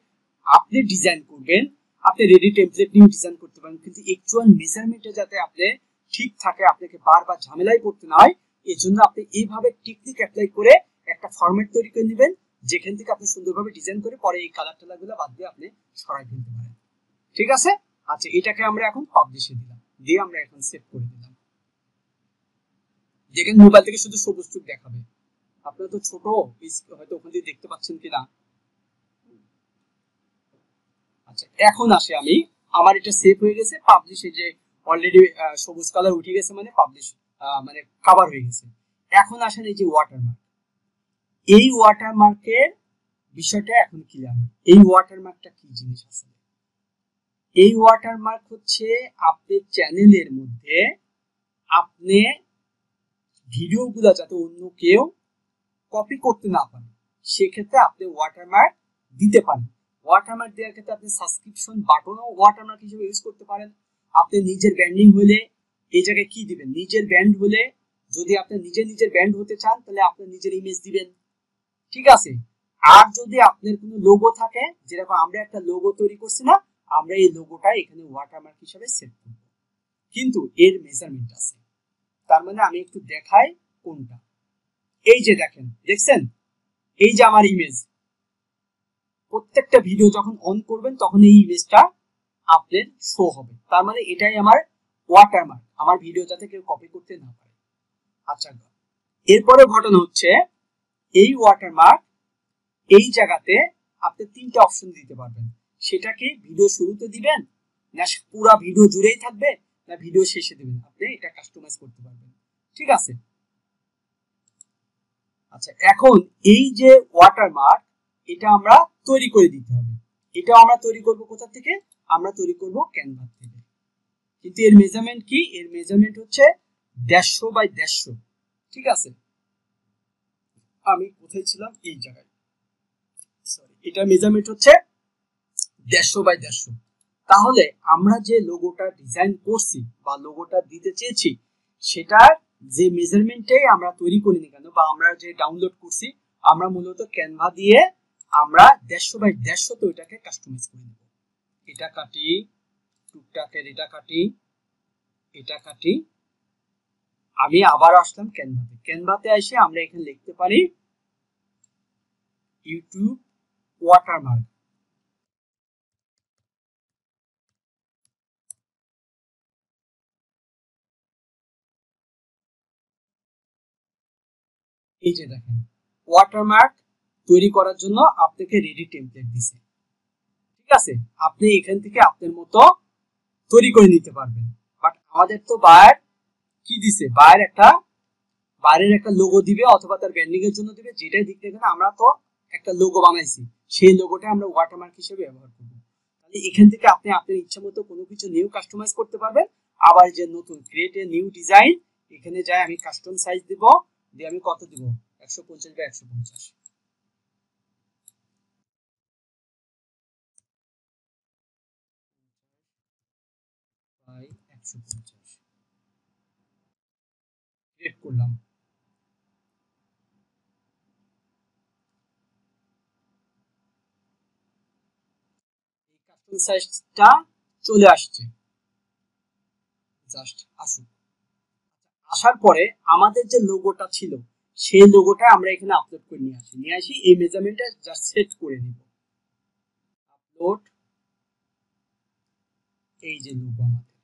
আপনি ডিজাইন করবেন, আপনি রেডি টেমপ্লেট নিয়ে ডিজাইন করতে পারেন, কিন্তু অ্যাকচুয়াল মেজারমেন্টে যাতে আপনি ঠিক থাকে, আপনাকে বারবার ঝামেলায় পড়তে না হয়, এর জন্য আপনি এইভাবে টেকনিক অ্যাপ্লাই করে একটা ফরম্যাট তৈরি করে নেবেন, যেখান থেকে আপনি সুন্দরভাবে ডিজাইন করে পরে এই কালার টালারগুলো বাদ দিয়ে আপনি সরাই ফেলতে পারেন, ঠিক আছে। আচ্ছা, এটাকে আমরা এখন পাবলিশে দিলাম, দিয়ে আমরা এখন সেভ করে দিলাম। যেখানে মোবাইল থেকে শুধু সবুজ টুক দেখাবে, আপনারা তো ছোট হয়তো ওখান থেকে দেখতে পাচ্ছেন কিনা। আচ্ছা, এখন আসে আমি, আমার এটা সেভ হয়ে গেছে, পাবলিশে যে অলরেডি সবুজ কালার উঠে গেছে, মানে পাবলিশ মানে কভার হয়ে গেছে। এখন আসেন এই যে ওয়াটারমার্ক, এই ওয়াটারমার্কের বিষয়টা এখন ক্লিয়ার হয়। এই ওয়াটারমার্কটা কি জিনিস আছে? এই ওয়াটারমার্ক হচ্ছে আপনার চ্যানেলের মধ্যে আপনি ভিডিওগুলো যাতে অন্য কেউ কপি করতে না পারে, সেক্ষেত্রে আপনি ওয়াটারমার্ক দিতে পারেন। ওয়াটারমার্ক দেওয়ার ক্ষেত্রে আপনি সাবস্ক্রিপশন বাটনও ওয়াটারমার্ক হিসেবে ইউজ করতে পারেন। আপনি নিজের ব্র্যান্ডিং হলে এই জায়গায় কি দিবেন, নিজের ব্র্যান্ড হলে, যদি আপনি নিজের ব্র্যান্ড হতে চান তাহলে আপনি নিজের ইমেজ দিবেন, ঠিক আছে। আর যদি আপনার কোনো লোগো থাকে, যেরকম আমরা একটা লোগো তৈরি করছি না, আমরা এই লোগোটা এখানে ওয়াটারমার্ক হিসেবে সেট করব, কিন্তু এর মেজারমেন্ট আছে। তার মানে আমি একটু দেখাই কোনটা। এই যে দেখেন, দেখছেন এই যে আমার ইমেজ, প্রত্যেকটা ভিডিও যখন অন করবেন তখন এই ইমেজটা আপনার শো হবে। তার মানে এটাই আমার ওয়াটারমার্ক, আমার ভিডিও যাতে কেউ কপি করতে না পারে। আচ্ছা, এরপরে ঘটনা হচ্ছে এই ওয়াটারমার্ক এই জায়গাতে আপনি তিনটা অপশন দিতে পারবেন। সেটা কি ভিডিও শুরুতে দিবেন, না পুরো ভিডিও জুড়েই থাকবে, না ভিডিও শেষে দিবেন, আপনি এটা কাস্টমাইজ করতে পারবেন, ঠিক আছে। আচ্ছা, এখন এই যে ওয়াটারমার্ক, এটা আমরা তৈরি করে দিতে হবে। এটা আমরা তৈরি করব কোথা থেকে? আমরা তৈরি করব ক্যানভা থেকে। কিন্তু এর মেজারমেন্ট কি? এর মেজারমেন্ট হচ্ছে 150 বাই 150, ঠিক আছে। আমি কোথায় ছিলাম? এই জায়গায়, সরি, এটা মেজারমেন্ট হচ্ছে 150 বাই 150। তাহলে আমরা যে লোগোটা ডিজাইন করছি বা লোগোটা দিতে চেয়েছি, সেটার যে মেজারমেন্টে আমরা তৈরি করিনি কেন, বা আমরা যে ডাউনলোড করছি, আমরা মূলত ক্যানভা দিয়ে আমরা 150 বাই 150 তো এটাকে কাস্টমাইজ করে নেব। এটা কাটি, টুকটাকের এটা কাটি, এটা কাটি। আমি আবার আসলাম ক্যানভাতে। ক্যানভাতে এসে আমরা এখানে লিখতে পারি ইউটিউব ওয়াটারমার্ক। এই যে দেখেন, ওয়াটারমার্ক তৈরি করার জন্য আপনাকে রেডি টেমপ্লেট দিছে, ঠিক আছে। আপনি এখান থেকে আপনার মতো তৈরি করে নিতে পারবেন। বাট আমাদের তো বায়ার কি দিছে, বাইরের একটা লোগো দিবে অথবা তার ব্র্যান্ডিং এর জন্য দিবে, যেটাই দিক থেকে না, আমরা তো একটা লোগো বানাইছি, সেই লোগোটা আমরা ওয়াটারমার্ক হিসেবে ব্যবহার করব। তাহলে এখান থেকে আপনি আপনার ইচ্ছা মতো কোনো কিছু নিউ কাস্টমাইজ করতে পারবেন। আবার যে নতুন ক্রিয়েট এ নিউ ডিজাইন, এখানে যাই আমি কাস্টম সাইজ দিব, দিয়ে আমি কত দিব, 150 বাই 150 বাই 150 ক্রিয়েট করলাম। এই কাস্টম সাইজটা চলে আসছে, জাস্ট আসুক। আসার পরে আমাদের যে লোগোটা ছিল, সেই লোগোটা আমরা এখানে আপলোড করে নিয়ে আসি এই মেজারমেন্টটা জাস্ট সেট করে নিব। আপলোড, এই যে লোগো, আমাদের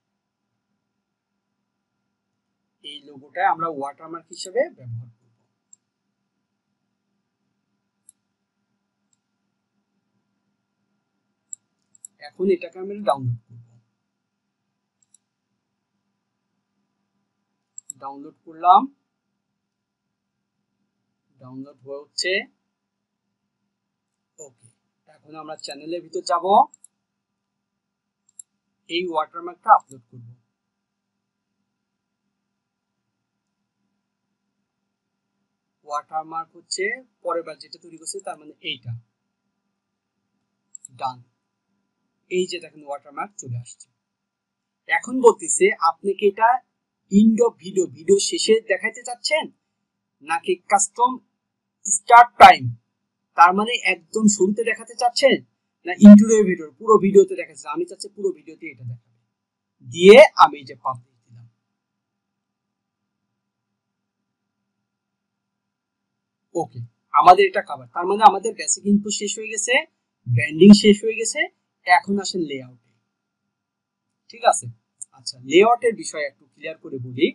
এই লোগোটা আমরা ওয়াটারমার্ক হিসেবে ব্যবহার করব। এখন এটাকে আমরা ডাউনলোড করব। ডাউনলোড করলাম, ডাউনলোড হচ্ছে। ওকে, এখন আমরা চ্যানেলের ভিতর যাব, এই ওয়াটারমার্কটা আপলোড করব। ওয়াটারমার্ক হচ্ছে পরের বার যেটা তৈরি করছে, তার মানে এইটা ডান। এই যে দেখেন ওয়াটারমার্ক চলে আসছে। এখন বলতেছে আপনি কি এটা এন্ড অফ ভিডিও শেষে দেখাইতে চাচ্ছেন, নাকি কাস্টম স্টার্ট টাইম, তার মানে একদম শুরুতে দেখাতে চাচ্ছেন, না ইন্ট্রো ভিডিও পুরো ভিডিওতে দেখাচ্ছে। আমি চাচ্ছি পুরো ভিডিওতে এটা দেখাবে, দিয়ে আমি যে পাবলিশ দিলাম। ওকে, আমাদের এটা কভার। তার মানে আমাদের বেসিক ইনপুট শেষ হয়ে গেছে, ব্র্যান্ডিং শেষ হয়ে গেছে। এখন আসেন লেআউটে, ঠিক আছে। আচ্ছা, লেআউটের বিষয় একটু ক্লিয়ার করে বলি।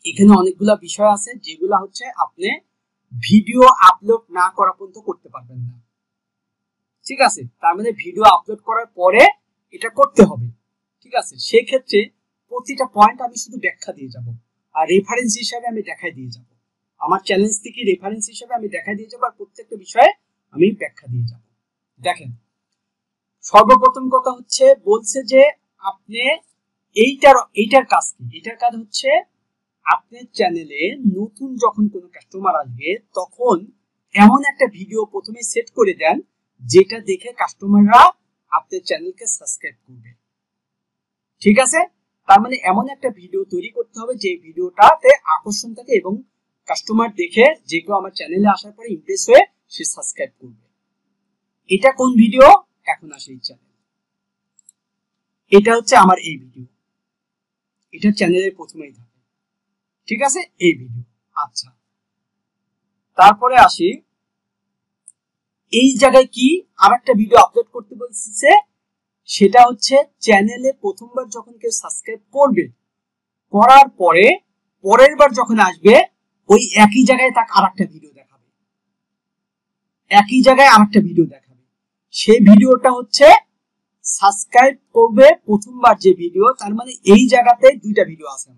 এখানে অনেকগুলা বিষয় আছে যেগুলা হচ্ছে আপনি ভিডিও আপলোড না করা পর্যন্ত করতে পারবেন না, ঠিক আছে। তার মানে ভিডিও আপলোড করার পরে এটা করতে হবে, ঠিক আছে, সেই ক্ষেত্রে প্রতিটা পয়েন্ট আমি শুধু ব্যাখ্যা দিয়ে যাব আর রেফারেন্স হিসাবে আমি দেখাই দিয়ে যাব, আমার চ্যালেঞ্জ থেকে রেফারেন্স হিসাবে আমি দেখাই দিয়ে যাব আর প্রত্যেকটা বিষয়ে আমি ব্যাখ্যা দিয়ে যাব। দেখেন, সর্বপ্রথম কথা হচ্ছে বলছে যে আপনি এইটার কাজ কি, এটার কাজ হচ্ছে আপনার চ্যানেলে নতুন যখন কোনো কাস্টমার আসবে তখন এমন একটা ভিডিও প্রথমে সেট করে দেন যেটা দেখে কাস্টমাররা আপনার চ্যানেলকে সাবস্ক্রাইব করবে। ঠিক আছে, তার মানে এমন একটা ভিডিও তৈরি করতে হবে যে ভিডিওটাতে আকর্ষণ থাকে এবং কাস্টমার দেখে যে কেউ আমার চ্যানেলে আসার পরে ইমপ্রেস হয়ে সে সাবস্ক্রাইব করবে। এটা কোন ভিডিও? এখন আসে এই চ্যানেল, এটা হচ্ছে আমার এই ভিডিও, এটা চ্যানেলের প্রথমেই থাকে। ঠিক আছে, এই ভিডিও। আচ্ছা, তারপরে আসি এই জায়গায় কি আরেকটা ভিডিও আপলোড করতে বলছে, সেটা হচ্ছে চ্যানেলে প্রথমবার যখন কেউ সাবস্ক্রাইব করবে, করার পরে পরের বার যখন আসবে ওই একই জায়গায় তাকে আরেকটা ভিডিও দেখাবে, একই জায়গায় আরেকটা ভিডিও দেখাবে। সেই ভিডিওটা হচ্ছে সাবস্ক্রাইব করবে প্রথমবার যে ভিডিও, তার মানে এই জায়গাতে দুইটা ভিডিও আছে,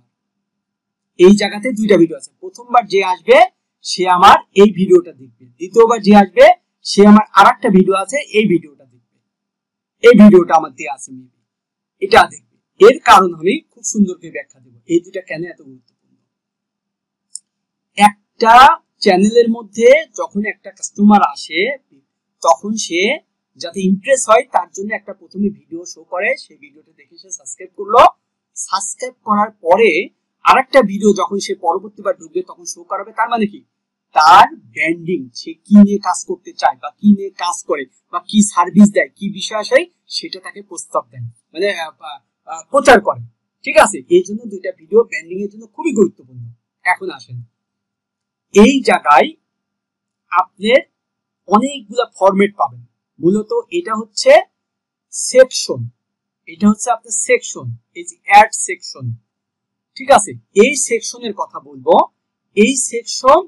এই জায়গাতে দুইটা ভিডিও আছে। প্রথমবার যে আসবে সে আমার এই ভিডিওটা দেখবে, দ্বিতীয়বার যে আসবে সে আমার আরেকটা ভিডিও আছে এই ভিডিওটা দেখবে, এই ভিডিওটা আমার দিয়ে আছে এটা দেখবে। এর কারণ আমি খুব সুন্দর করে ব্যাখ্যা দেব এই দুইটা কেন এত গুরুত্বপূর্ণ। একটা চ্যানেলের মধ্যে যখন একটা কাস্টমার আসে তখন সে যাতে ইমপ্রেস হয় তার জন্য একটা প্রথমে ভিডিও শো করে, সেই ভিডিওটা দেখে সে সাবস্ক্রাইব করলো, সাবস্ক্রাইব করার পরে আরেকটা ভিডিও যখন সে পরবর্তীবার ঢুকবে তখন শো করাবে। তার মানে কি, তার ব্র্যান্ডিং, সে কি নিয়ে কাজ করতে চায় বা কি নিয়ে কাজ করে বা কি সার্ভিস দেয়, কি বিষয় আসে সেটা তাকে প্রস্তাব দেন, মানে প্রচার করে। ঠিক আছে, এই জন্য দুইটা ভিডিও ব্র্যান্ডিং এর জন্য খুবই গুরুত্বপূর্ণ। এখন আসেন, এই জায়গায় আপনার অনেকগুলা ফরম্যাট পাবেন। মূলত এটা হচ্ছে সেকশন, এটা হচ্ছে আপনার সেকশন, এই যে অ্যাড সেকশন। ঠিক আছে, এই সেকশনের কথা বলবো, এই সেকশন।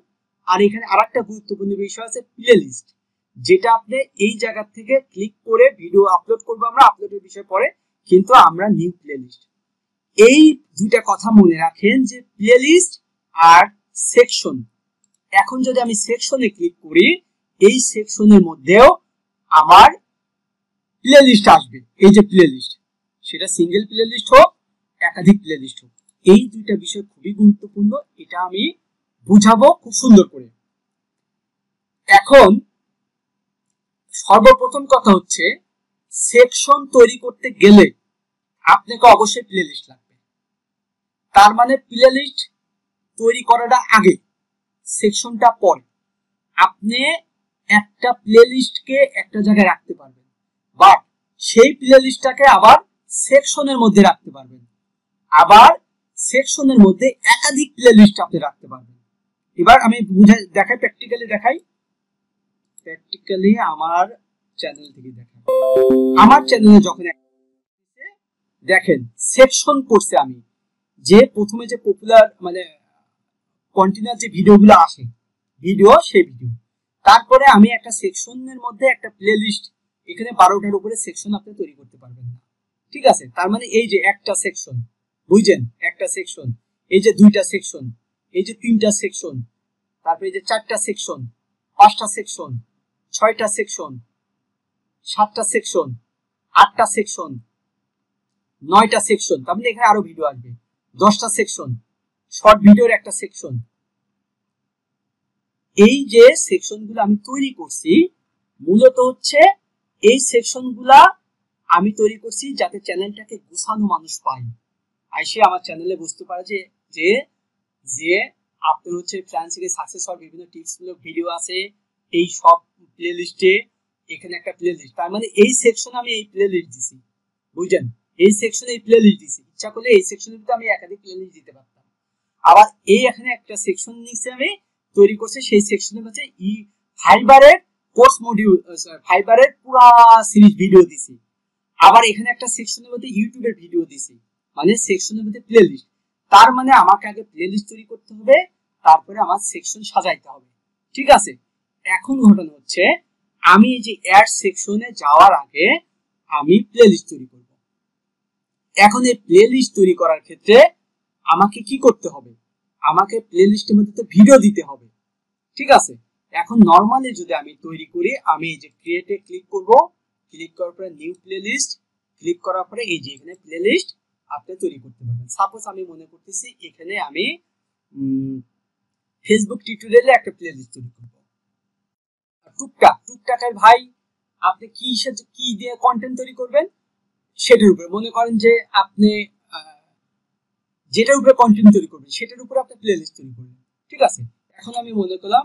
আর এখানে আরেকটা গুরুত্বপূর্ণ বিষয় আছে প্লেলিস্ট, যেটা আপনি এই জায়গা থেকে ক্লিক করে ভিডিও আপলোড করবো আমরা, আপলোডের বিষয় পরে, কিন্তু আমরা নিউ প্লেলিস্ট। এই দুইটা কথা মনে রাখেন যে প্লেলিস্ট আর সেকশন। এখন যদি আমি সেকশনে ক্লিক করি, এই সেকশনের মধ্যেও আমার প্লেলিস্ট আসবে, এই যে প্লেলিস্ট, সেটা সিঙ্গেল প্লেলিস্ট হোক একাধিক প্লেলিস্ট হোক, এই দুইটা বিষয় খুবই গুরুত্বপূর্ণ, এটা আমি বুঝাবো খুব সুন্দর করে। এখন সর্বপ্রথম কথা হচ্ছে সেকশন তৈরি করতে গেলে আপনাকে অবশ্যই প্লেলিস্ট লাগবে। তার মানে প্লেলিস্ট তৈরি করাটা আগে, সেকশনটা পরে। আপনি একটা প্লেলিস্টকে একটা জায়গায় রাখতে পারবেন, বাট সেই প্লেলিস্টটাকে আবার সেকশনের মধ্যে রাখতে পারবেন, আবার সেকশনের মধ্যে একাধিক প্লেলিস্ট আপনি রাখতে পারবেন। এবার আমি দেখাই, প্র্যাকটিক্যালি দেখাই, প্র্যাকটিক্যালি আমার চ্যানেল থেকে দেখাই। আমার চ্যানেলে যখন দেখেন সেকশন করছে, আমি যে প্রথমে যে পপুলার মানে কন্টিনিউয়াস যে ভিডিওগুলো আসে ভিডিও, সেই ভিডিও, তারপরে আমি একটা সেকশনের মধ্যে একটা প্লেলিস্ট, এখানে 12টার উপরে সেকশন আপনি তৈরি করতে পারবেন না। ঠিক আছে, তার মানে এই যে একটা সেকশন, বুঝছেন, একটা সেকশন, এই যে দুইটা সেকশন, এই যে তিনটা সেকশন, তারপরে এই যে চারটা সেকশন, পাঁচটা সেকশন, ছয়টা সেকশন, সাতটা সেকশন, আটটা সেকশন, 9টা সেকশন, তার মানে এখানে আরো ভিডিও আসবে, 10টা সেকশন, শর্ট ভিডিওর একটা সেকশন। এই যে সেকশনগুলো আমি তৈরি করছি, মূলত হচ্ছে এই সেকশনগুলা আমি তৈরি করছি যাতে চ্যানেলটাকে গুছানো মানুষ পায়, আইসে আমার চ্যানেলে বুঝতে পারে যে যে যে আপনার হচ্ছে ফ্রিল্যান্সিং এ সাকসেস হওয়ার বিভিন্ন টিপস মূলক ভিডিও আছে এই সব প্লেলিস্টে, এখানে একটা প্লেলিস্ট, তার মানে এই সেকশনে আমি এই প্লেলিস্ট দিছি, বুঝছেন, এই সেকশনে এই প্লেলিস্ট দিছি। ইচ্ছা করলে এই সেকশনের ভিতরে আমি একাধিক প্লেলিস্ট দিতে পারতাম। আবার এই এখানে একটা সেকশন নিচে আমি তৈরি করছি, সেই সেকশনের হচ্ছে ফাইবারের কোর্স মডিউল, ফাইবারের পুরো সিরিজ ভিডিও দিছি। আবার এখানে একটা সেকশনের মধ্যে ইউটিউবের ভিডিও দিছি, মানে সেকশনের মধ্যে প্লেলিস্ট। তার মানে আমাকে আগে প্লেলিস্ট তৈরি করতে হবে, তারপরে আমার সেকশন সাজাইতে হবে। ঠিক আছে, এখন ঘটনা হচ্ছে আমি এই যে অ্যাড সেকশনে যাওয়ার আগে আমি প্লেলিস্ট তৈরি করব। এখন এই প্লেলিস্ট তৈরি করার ক্ষেত্রে আমাকে কি করতে হবে, আমাকে প্লেলিস্টের মধ্যে তো ভিডিও দিতে হবে, ঠিক আছে। এখন নরমালি যদি আমি তৈরি করি, আমি এই যে ক্রিয়েটে ক্লিক করব, ক্লিক করার পরে নিউ প্লেলিস্ট, ক্লিক করার পরে এই যে এখানে প্লেলিস্ট আপনি তৈরি করতে পারবেন। সাপোজ আমি মনে করতেছি এখানে আমি ফেসবুক টিউটোরিয়ালে একটা প্লেলিস্ট তৈরি করব। টুকটাকের ভাই আপনি কি দিয়ে কন্টেন্ট তৈরি করবেন সেটার উপরে, মনে করেন যে আপনি যেটার উপরে কন্টেন্ট তৈরি করবেন সেটার উপরে আপনি প্লেলিস্ট তৈরি করবেন, ঠিক আছে। এখন আমি মনে করলাম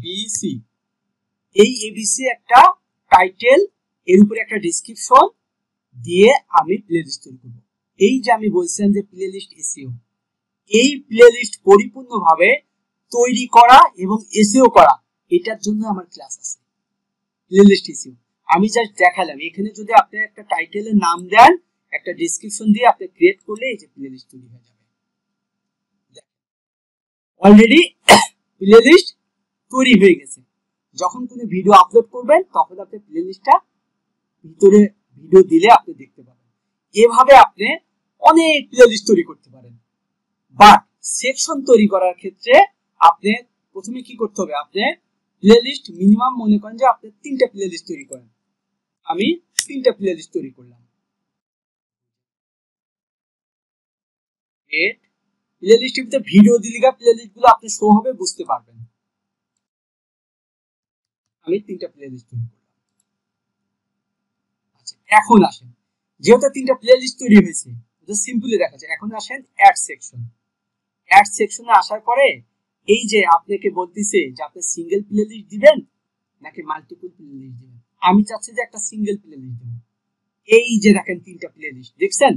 বিসি, এই এবিসি একটা টাইটেল, এর উপরে একটা ডেসক্রিপশন দিয়ে আমি প্লেলিস্ট তৈরি করব। এই যে আমি বলছিলাম যে প্লেলিস্ট এসইও, এই প্লেলিস্ট পরিপূর্ণভাবে তৈরি করা এবং এসইও করা, এটার জন্য আমার ক্লাস আছে প্লেলিস্ট এসইও। আমি জাস্ট দেখালাম, এখানে যদি আপনি একটা টাইটেলের নাম দেন, একটা ডেসক্রিপশন দিয়ে আপনি ক্রিয়েট করলে এই যে প্লেলিস্ট তৈরি হয়ে যাবে। অলরেডি প্লেলিস্ট তৈরি হয়ে গেছে। যখন কোনো ভিডিও আপলোড করবেন তখন আপনি প্লেলিস্টটা ভিতরে ভিডিও দিলে আপনি দেখতে পাবেন। এভাবে আপনি অনেক প্লেলিস্ট তৈরি করতে পারেন। বাট সেকশন তৈরি করার ক্ষেত্রে আপনি প্রথমে কি করতে হবে, আপনি প্লেলিস্ট মিনিমাম মনে করেন যে আপনি 3টা প্লেলিস্ট তৈরি করেন। আমি 3টা প্লেলিস্ট তৈরি করলাম। প্লেলিস্টের ভিতরে ভিডিও দিলে প্লেলিস্ট গুলো আপনি শো হবে, বুঝতে পারবেন। আমি 3টা প্লেলিস্ট তৈরি করলাম। আচ্ছা, এখন আসেন, যেহেতু 3টা প্লেলিস্ট তৈরি হয়েছে, এটা সিম্পলি দেখা যায়। এখন আসেন অ্যাড সেকশন। অ্যাড সেকশনে আসার পরে এই যে আপনাকে বলতেছে যে আপনি সিঙ্গেল প্লেলিস্ট দিবেন নাকি মাল্টিপল প্লেলিস্ট দিবেন। আমি চাচ্ছি যে একটা সিঙ্গেল প্লেলিস্ট দেব। এই যে দেখেন 3টা প্লেলিস্ট দেখছেন।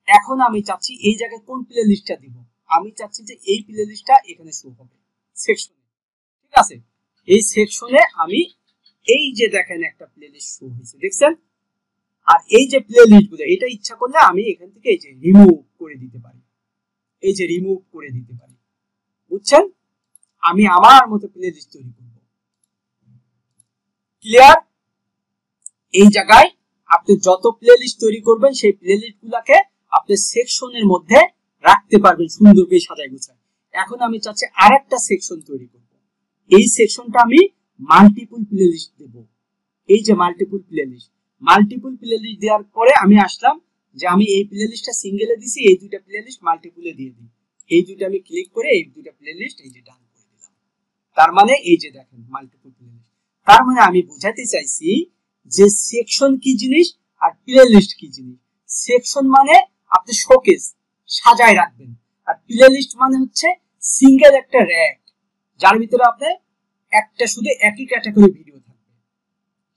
এখন আমি চাচ্ছি এই জায়গায় কোন প্লেলিস্টটা দিব, আমি চাচ্ছি যে এই প্লেলিস্টটা এখানে শো হবে সেকশনে, ঠিক আছে। এই সেকশনে আমি এই যে দেখেন একটা প্লেলিস্ট শো হয়েছে দেখছেন। আর এই যে প্লেলিস্ট গুলো, এটা ইচ্ছা করলে আমি এখান থেকে এই যে রিমুভ করে দিতে পারি, এই যে রিমুভ করে দিতে পারি, বুঝছেন। আমি আমার মতো প্লেলিস্ট তৈরি করব। ক্লিয়ার? এই জায়গায় আপনি যত প্লেলিস্ট তৈরি করবেন সেই প্লেলিস্ট গুলাকে আপনি সেকশনের মধ্যে রাখতে পারবেন সুন্দর করে সাজায় গুছায়। এখন আমি চাচ্ছি আরেকটা সেকশন তৈরি করব। এই সেকশনটা আমি মাল্টিপল প্লেলিস্ট দেব। এই যে মাল্টিপল প্লেলিস্ট দেওয়ার পরে আমি আসলাম যে আমি এই প্লেলিস্টটা সিঙ্গেলে দিছি, এই দুইটা প্লেলিস্ট মাল্টিপলে দিয়ে দিই। এই দুইটা আমি ক্লিক করে এই দুইটা প্লেলিস্ট এই যে ডান করে দিলাম। তার মানে এই যে দেখেন মাল্টিপল প্লেলিস্ট। তার মানে আমি বোঝাতে চাইছি যে সেকশন কি জিনিস আর প্লেলিস্ট কি জিনিস। সেকশন মানে আপনি শোকেস সাজায় রাখবেন, আর প্লেলিস্ট মানে হচ্ছে সিঙ্গেল একটা র‍্যাক, যার ভিতরে আপনি একটা শুধু একই ক্যাটাগরি ভিডিও থাকবে,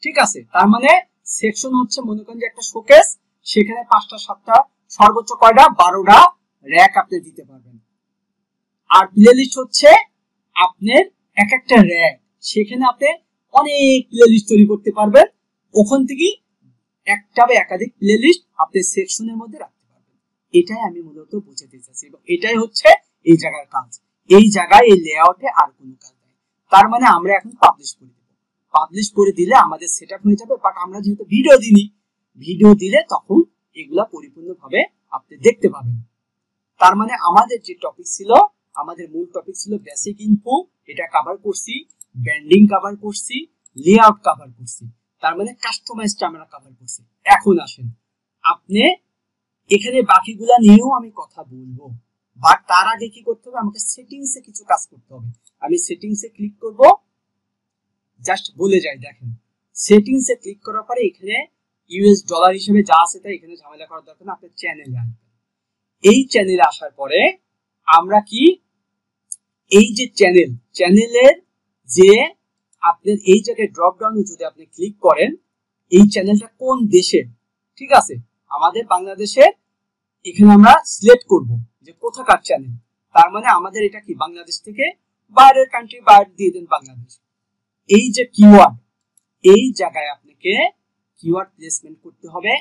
ঠিক আছে। তার মানে সেকশন হচ্ছে মনে করেন যে একটা শোকেস, সেখানে 5টা 7টা সর্বোচ্চ কয়টা 12টা র‍্যাক আপনি দিতে পারবেন। আর প্লেলিস্ট হচ্ছে আপনার এক একটা র‍্যাক, সেখানে আপনি অনেক প্লেলিস্ট তৈরি করতে পারবেন। ওখান থেকে একটা বা একাধিক প্লেলিস্ট আপনি সেকশনের মধ্যে রাখতে পারবেন। এটাই আমি মূলত বোঝাতে চাইছি এবং এটাই হচ্ছে এই জায়গার কাজ। এই জায়গায় এই লেআউটে আর কোনো কাজ নেই। তার মানে আমরা এখন পাবলিশ করে দেব। পাবলিশ করে দিলে আমাদের সেটআপ হয়ে যাবে। বাট আমরা যেহেতু ভিডিও দিইনি, ভিডিও দিলে তখন এগুলা পরিপূর্ণভাবে আপনি দেখতে পাবেন। তার মানে আমাদের যে টপিক ছিল, আমাদের মূল টপিক ছিল বেসিক ইনফো, এটা কভার করছি, ব্র্যান্ডিং কভার করছি, লেআউট কভার করছি, তার মানে কাস্টমাইজটা আমরা কভার করছি। এখন আসেন আপনি এখানে বাকিগুলা নিয়েও আমি কথা বলবো, বাট তার আগে কি করতে হবে, আমাকে সেটিংসে কিছু কাজ করতে হবে। আমি সেটিংসে ক্লিক করব, জাস্ট বলে যাই দেখেন সেটিংসে ক্লিক করার পরে এখানে ইউএস ডলার হিসেবে যা আছে তাই এখানে ঝামেলা করার দরকার না, আপনি চ্যানেলে আসবেন। এই চ্যানেলে আসার পরে আমরা কি এই যে চ্যানেলের যে আপনার এই জায়গায় ড্রপ ডাউনে যদি আপনি ক্লিক করেন, এই চ্যানেলটা কোন দেশের, ঠিক আছে, আমাদের বাংলাদেশের, এখানে আমরা সিলেক্ট করব যে কোথাকার চ্যানেল। তার মানে আমাদের এটা কি বাংলাদেশ থেকে বাইরের কান্ট্রি বাইরে দিয়ে দেন বাংলাদেশ। এই যে কিওয়ার্ড, এই জায়গায় আপনাকে কিওয়ার্ড প্লেসমেন্ট করতে হবে।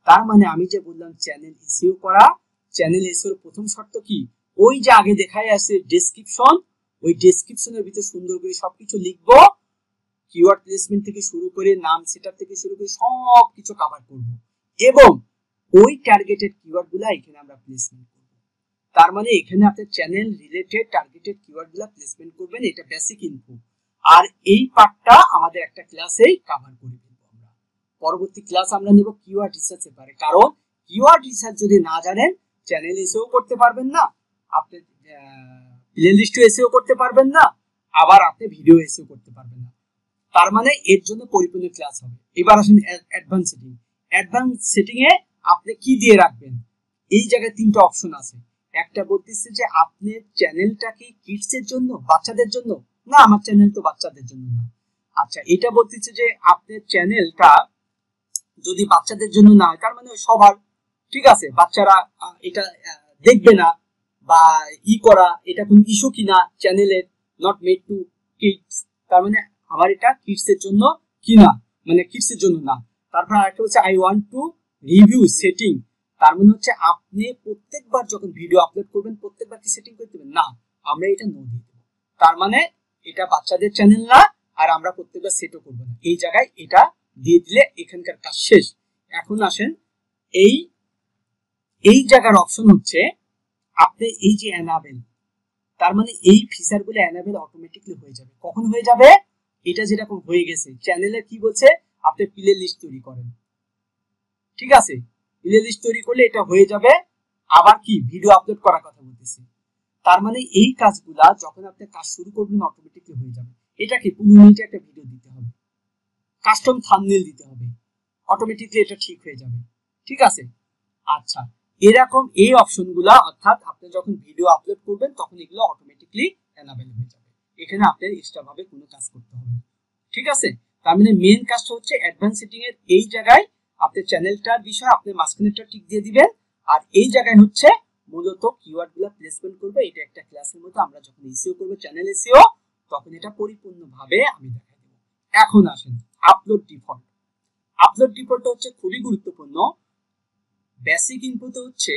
তার মানে আমি যে বললাম চ্যানেল এসইও করা, চ্যানেল এসইওর প্রথম শর্ত কি, ওই যে আগে দেখাই আছে ডেসক্রিপশন, ওই ডেসক্রিপশনের ভিতরে সুন্দর করে সবকিছু লিখবো, কিওয়ার্ড প্লেসমেন্ট থেকে শুরু করে নাম সেটআপ থেকে শুরু করে সব কিছু কভার করব এবং ওই টার্গেটেড কিওয়ার্ডগুলো এখানে আমরা প্লেসমেন্ট করব। তার মানে এখানে আপনার চ্যানেল রিলেটেড টার্গেটেড কিওয়ার্ডগুলো প্লেসমেন্ট করবেন, এটা বেসিক ইনফো। আর এই পার্টটা আমাদের একটা ক্লাসেই কভার করে ফেলবো আমরা। পরবর্তী ক্লাস আমরা নেব কিওয়ার্ড রিসার্চ এবারে, কারণ কিওয়ার্ড রিসার্চ যদি না জানেন চ্যানেল এসেও করতে পারবেন না, আপনি প্লেলিস্টও এসেও করতে পারবেন না, আবার আপনি ভিডিও এসেও করতে পারবেন না। তার মানে এর জন্য পরিপূর্ণ ক্লাস হবে। এবার আসুন অ্যাডভান্স সেটিং। অ্যাডভান্স সেটিং এ আপনি কি দিয়ে রাখবেন? এই জায়গায় তিনটা অপশন আছে। একটা বলতেছে যে আপনার চ্যানেলটা কি কিডস এর জন্য, বাচ্চাদের জন্য? না, আমার চ্যানেল তো বাচ্চাদের জন্য না। আচ্ছা, এটা বলতেছে যে আপনার চ্যানেলটা যদি বাচ্চাদের জন্য না হয়, তার মানে সবার, ঠিক আছে, বাচ্চারা এটা দেখবে না বা করা, এটা কোন ইস্যু কিনা চ্যানেলের, নট মেড টু কিডস, তার মানে আমার এটা কিডস এর জন্য কিনা, মানে কিডস এর জন্য না। তারপর আরেকটা হচ্ছে I want to review setting, তার মানে হচ্ছে আপনি প্রত্যেকবার যখন ভিডিও আপলোড করবেন প্রত্যেকবার কি সেটিং করতে হবে? না, আমরা এটা নো দিয়ে দেবো। তার মানে এটা বাচ্চাদের চ্যানেল না, আর আমরা প্রত্যেকবার সেটও করবো না। এই জায়গায় এটা দিয়ে দিলে এখানকার কাজ শেষ। এখন আসেন এই জায়গার অপশন হচ্ছে আপনি এই যে এনাবেল, তার মানে এই ফিচারগুলো এনাবেল অটোমেটিকলি হয়ে যাবে। কখন হয়ে যাবে? এটা যেরকম হয়ে গেছে চ্যানেলে কি বলছে, আপনি প্লে লিস্ট তৈরি করেন, ঠিক আছে, প্লে লিস্ট তৈরি করলে এটা হয়ে যাবে। আবার কি ভিডিও আপলোড করার কথা বলতেছি, তার মানে এই কাজগুলা যখন আপনি কাজ শুরু করবেন অটোমেটিকলি হয়ে যাবে। এটা কি 15 মিনিটে একটা ভিডিও দিতে হবে, কাস্টম থাম্বনেল দিতে হবে, অটোমেটিকলি এটা ঠিক হয়ে যাবে, ঠিক আছে। আচ্ছা, এরকম এই অপশনগুলা, অর্থাৎ আপনি যখন ভিডিও আপলোড করবেন তখন এগুলো অটোমেটিকলি এনাবেল হয়ে যাবে। এখানে আপনার এক্সট্রা ভাবে কোনো কাজ করতে হবে না, ঠিক আছে। তার মানে মেইন কাজটা হচ্ছে অ্যাডভান্স সেটিং এর এই জায়গায় আপনি চ্যানেলটার বিষয় আপনি মাঝখানেরটা টিক দিয়ে দিবেন, আর এই জায়গায় হচ্ছে মূলত কিওয়ার্ডগুলো প্লেসমেন্ট করবে। এটা একটা ক্লাসের মতো আমরা যখন এসইও করব, চ্যানেল এসইও, তখন এটা পরিপূর্ণভাবে আমি দেখাই দেব। এখন আসেন আপলোড ডিফল্ট। আপলোড ডিফল্টটা হচ্ছে খুবই গুরুত্বপূর্ণ। বেসিক ইনপুট হচ্ছে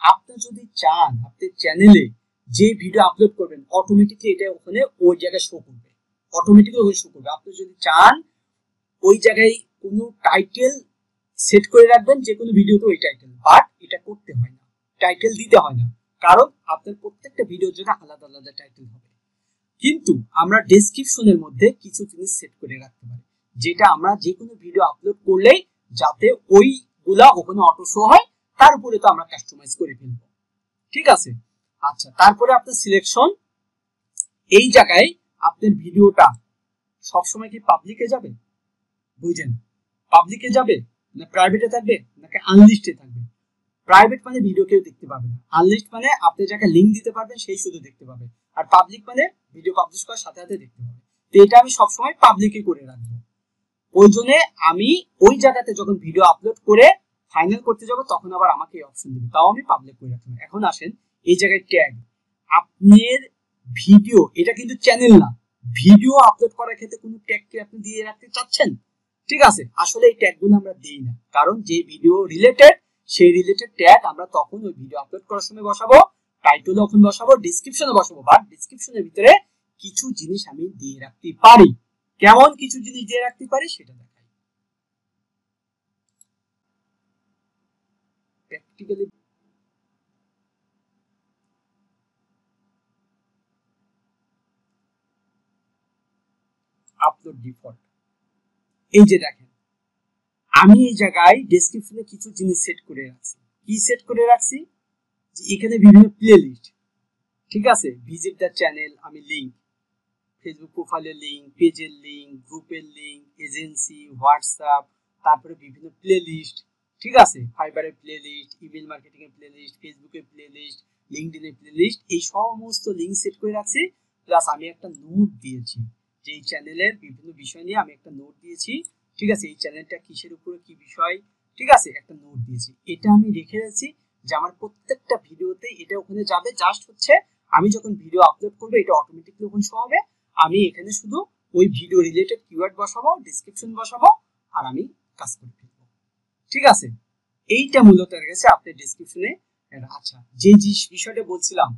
আপনি যদি চান আপনার চ্যানেলে যে ভিডিও আপলোড করবেন অটোমেটিকলি এটা ওখানে ওই জায়গায় শো করবে, অটোমেটিকলি ওখানে শো করবে। আপনি যদি চান ওই জায়গায় কোনো টাইটেল সেট করে রাখবেন যে কোনো ভিডিওতে ওই টাইটেল, বাট এটা করতে হয় না, টাইটেল দিতে হয় না, কারণ আপনার প্রত্যেকটা ভিডিওর জন্য আলাদা আলাদা টাইটেল হবে। কিন্তু আমরা ডেসক্রিপশনের মধ্যে কিছু জিনিস সেট করে রাখতে পারি, যেটা আমরা যে কোনো ভিডিও আপলোড করলেই যাতে ওইগুলা ওখানে অটো শো হয়, তার উপরে তো আমরা কাস্টমাইজ করে ফেলব, ঠিক আছে। আচ্ছা, তারপরে আপনার সিলেকশন। এই জায়গায় আপনার ভিডিওটা সবসময় কি পাবলিকে যাবে? বুঝছেন, পাবলিকে যাবে না প্রাইভেটে থাকবে নাকি আনলিস্টে থাকবে? প্রাইভেট মানে ভিডিও কেউ দেখতে পাবে না, আনলিস্ট মানে আপনি যাকে লিংক দিতে পারবেন সেই শুধু দেখতে পাবে, আর পাবলিক মানে ভিডিও পাবলিশ করার সাথে সাথে দেখতে পাবে। তো এটা আমি সবসময় পাবলিকে করে রাখবো। ওই জন্য আমি ওই জায়গাতে যখন ভিডিও আপলোড করে ফাইনাল করতে যাব তখন আবার আমাকে এই অপশন দিবে, তাও আমি পাবলিক করে রাখবো। এখন আসেন এই জায়গায় ট্যাগ। আপনার ভিডিও, এটা কিন্তু চ্যানেল না, ভিডিও আপলোড করার ক্ষেত্রে কোনো ট্যাগ কি আপনি দিয়ে রাখতে চাচ্ছেন? ঠিক আছে, আসলে এই ট্যাগগুলো আমরা দেই না, কারণ যে ভিডিও রিলেটেড সেই রিলেটেড ট্যাগ আমরা তখন ওই ভিডিও আপলোড করার সময় বসাবো, টাইটেল ওখানে বসাবো, ডেসক্রিপশনে বসাবো। বাট ডেসক্রিপশনের ভিতরে কিছু জিনিস আমি দিয়ে রাখতে পারি। কেমন কিছু জিনিস দিয়ে রাখতে পারি সেটা দেখাই প্র্যাকটিক্যালি। আপলোড ডিফল্ট, এই যে দেখেন আমি এই জায়গায় ডেসক্রিপশনে কিছু জিনিস সেট করে রাখছি। কি সেট করে রাখছি? যে এখানে বিভিন্ন প্লেলিস্ট, ঠিক আছে, ভিজিট দ্য চ্যানেল, আমি লিংক, ফেসবুক প্রোফাইলের লিংক, পেজের লিংক, গ্রুপের লিংক, এজেন্সি, হোয়াটসঅ্যাপ, তারপরে বিভিন্ন প্লেলিস্ট, ঠিক আছে, ফাইবারের প্লেলিস্ট, ইমেল মার্কেটিং এর প্লেলিস্ট, ফেসবুকের প্লেলিস্ট, লিঙ্কডইনের প্লেলিস্ট, এই সমস্ত লিংক সেট করে রাখছি। প্লাস আমি একটা নোট দিয়েছি যে এই চ্যানেলের বিভিন্ন বিষয় নিয়ে আমি একটা নোট দিয়েছি, ঠিক আছে, এই চ্যানেলটা কিসের উপরে কি বিষয়, ঠিক আছে, একটা নোট দিয়েছি। এটা আমি রেখে রেখেছি যে আমার প্রত্যেকটা ভিডিওতে এটা ওখানে যাবে। জাস্ট হচ্ছে আমি যখন ভিডিও আপলোড করবো এটা অটোমেটিকলি ওখানে শো হবে। আমি এখানে শুধু ওই ভিডিও রিলেটেড কিওয়ার্ড বসাবো, ডেসক্রিপশন বসাবো, আর আমি কাজ করে ফেলবো, ঠিক আছে। এইটা মূলত গেছে আপনার ডেসক্রিপশনে। আচ্ছা, যে বিষয়টা বলছিলাম,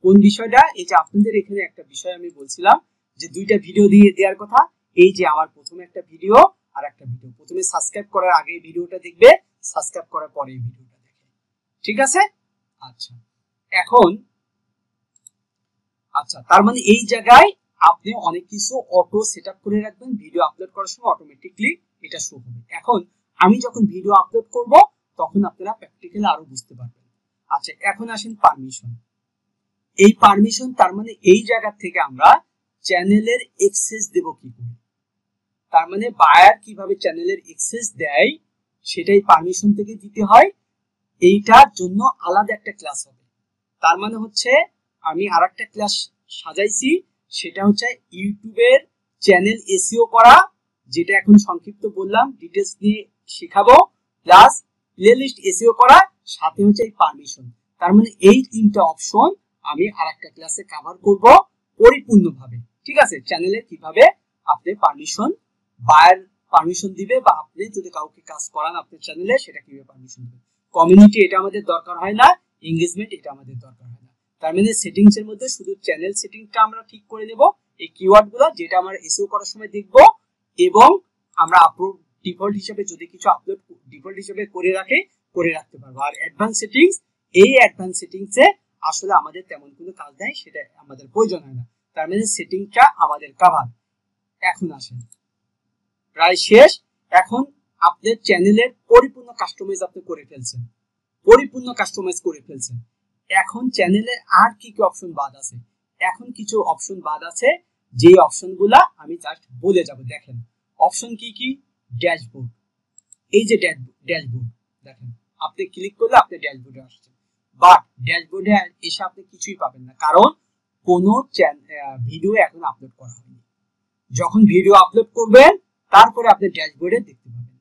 কোন বিষয়টা? এই যে আপনাদের এখানে একটা বিষয় আমি বলছিলাম যে দুইটা ভিডিও দিয়ে দেওয়ার কথা, এই যে আমার প্রথমে একটা ভিডিও আর একটা ভিডিও, প্রথমে সাবস্ক্রাইব করার আগে ভিডিওটা দেখবে, সাবস্ক্রাইব করার পরে এই ভিডিওটা দেখে, ঠিক আছে। আচ্ছা এখন তার মানে এই জায়গায় আপনি অনেক কিছু অটো সেটআপ করে রাখবেন, ভিডিও আপলোড করার সময় অটোমেটিকলি এটা শো হবে। এখন আমি যখন ভিডিও আপলোড করব তখন আপনারা প্র্যাকটিক্যালি আরো বুঝতে পারবেন। আচ্ছা এখন আসেন পারমিশন। এই পারমিশন তার মানে এই জায়গা থেকে আমরা চ্যানেলের অ্যাক্সেস দেব কি করে, তার মানে বায়ার কিভাবে চ্যানেলের অ্যাক্সেস দেয় সেটাই পারমিশন থেকে দিতে হয়। এইটার জন্য আলাদা একটা ক্লাস হবে। তার মানে হচ্ছে আমি আরেকটা ক্লাস সাজাইছি, সেটা হচ্ছে ইউটিউবের চ্যানেল এসইও করা, যেটা এখন সংক্ষিপ্ত বললাম, ডিটেইলস নিয়ে শেখাবো, প্লাস প্লেলিস্ট এসইও করা, সাথে হচ্ছে এই পারমিশন। তার মানে এই তিনটা অপশন আমি আরেকটা ক্লাসে কভার করব পরিপূর্ণভাবে, ঠিক আছে। চ্যানেলে কিভাবে আপনি পারমিশন, বায়ার পারমিশন দিবে, বা আপনি যদি কাউকে কাজ করান আপনার চ্যানেলে সেটা কিভাবে পারমিশন দিবে। কমিউনিটি এটা আমাদের দরকার হয় না, এনগেজমেন্ট এটা আমাদের দরকার হয় না। তার মানে সেটিংস এর মধ্যে শুধু চ্যানেল সেটিংটা আমরা ঠিক করে নেব, এই কিওয়ার্ডগুলো যেটা আমরা এসইও করার সময় দেখব, এবং আমরা আপলোড ডিফল্ট হিসেবে যদি কিছু আপলোড ডিফল্ট হিসেবে করে রাখতে পারবো। আর অ্যাডভান্স সেটিংস, এই অ্যাডভান্স সেটিংসে আসলে আমাদের তেমন কোনো কাজ নাই, সেটা আমাদের প্রয়োজন হয় না। তার মানে সেটিংটা আমাদের কভার। এখন আসেন প্রায় শেষ। এখন আপনার চ্যানেলের পরিপূর্ণ কাস্টমাইজ আপনি করে ফেলছেন, এখন চ্যানেলে আর কি কি অপশন বাদ আছে, এখন কিছু অপশন বাদ আছে, যে অপশনগুলা আমি জাস্ট বলে যাব। দেখেন অপশন কি কি, ড্যাশবোর্ড, এই যে ড্যাশবোর্ড দেখেন, আপনি ক্লিক করলে আপনি ড্যাশবোর্ডে আসছেন, বাট ড্যাশবোর্ডে এসে আপনি কিছুই পাবেন না, কারণ কোনো ভিডিও এখন আপলোড করা হয়নি। যখন ভিডিও আপলোড করবেন তারপরে আপনি ড্যাশবোর্ডে দেখতে পাবেন।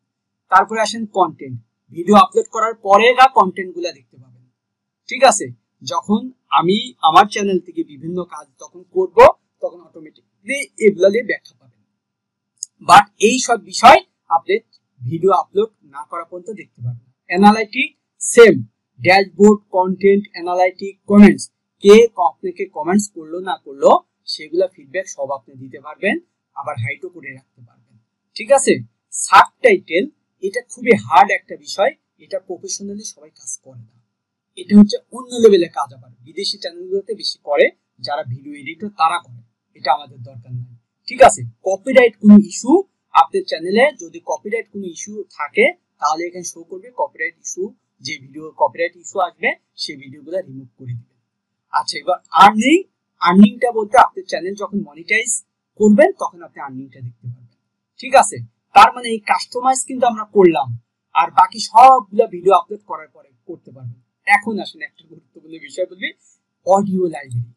তারপরে আসেন কন্টেন্ট, ভিডিও আপলোড করার পরে না কন্টেন্টগুলো দেখতে পাবেন, ঠিক আছে। যখন আমি আমার চ্যানেল থেকে বিভিন্ন কাজ তখন করব, তখন অটোমেটিকলি এগুলা দিয়ে ব্যাখ্যা পাবেন, বাট এই সব বিষয় আপনি ভিডিও আপলোড না করা পর্যন্ত দেখতে পাবেন। Analytic same, dashboard, content, analytic, comments, কে আপনাকে কমেন্টস করলো না করলো সেগুলা ফিডব্যাক সব আপনি দিতে পারবেন, আবার হাইডও করে রাখতে পারবেন, ঠিক আছে। সাবটাইটেল, এটা খুবই হার্ড একটা বিষয়, এটা প্রফেশনালি সবাই কাজ করে না, এটা হচ্ছে অন্য লেভেলের কাজ, আবার বিদেশি চ্যানেলগুলোতে বেশি করে, যারা ভিডিও এডিটর তারা করে, এটা আমাদের দরকার নাই, ঠিক আছে। কপিরাইট কোনো ইস্যু আপনার চ্যানেলে, যদি কপিরাইট কোনো ইস্যু থাকে তাহলে এখানে শো করবে কপিরাইট ইস্যু, যে ভিডিও কপিরাইট ইস্যু আসবে সেই ভিডিওগুলো রিমুভ করে দিবেন। আচ্ছা এবার আর্নিংটা বলতে আপনার চ্যানেল যখন মনিটাইজ করবেন তখন আপনি আর্নিংটা দেখতে পারবেন, ঠিক আছে। তার মানে এই কাস্টমাইজ কিন্তু আমরা করলাম, আর বাকি সবগুলো ভিডিও আপলোড করার পরে করতে পারবেন। এখন আসেন একটা গুরুত্বপূর্ণ বিষয় বলবি, অডিও লাইব্রেরি।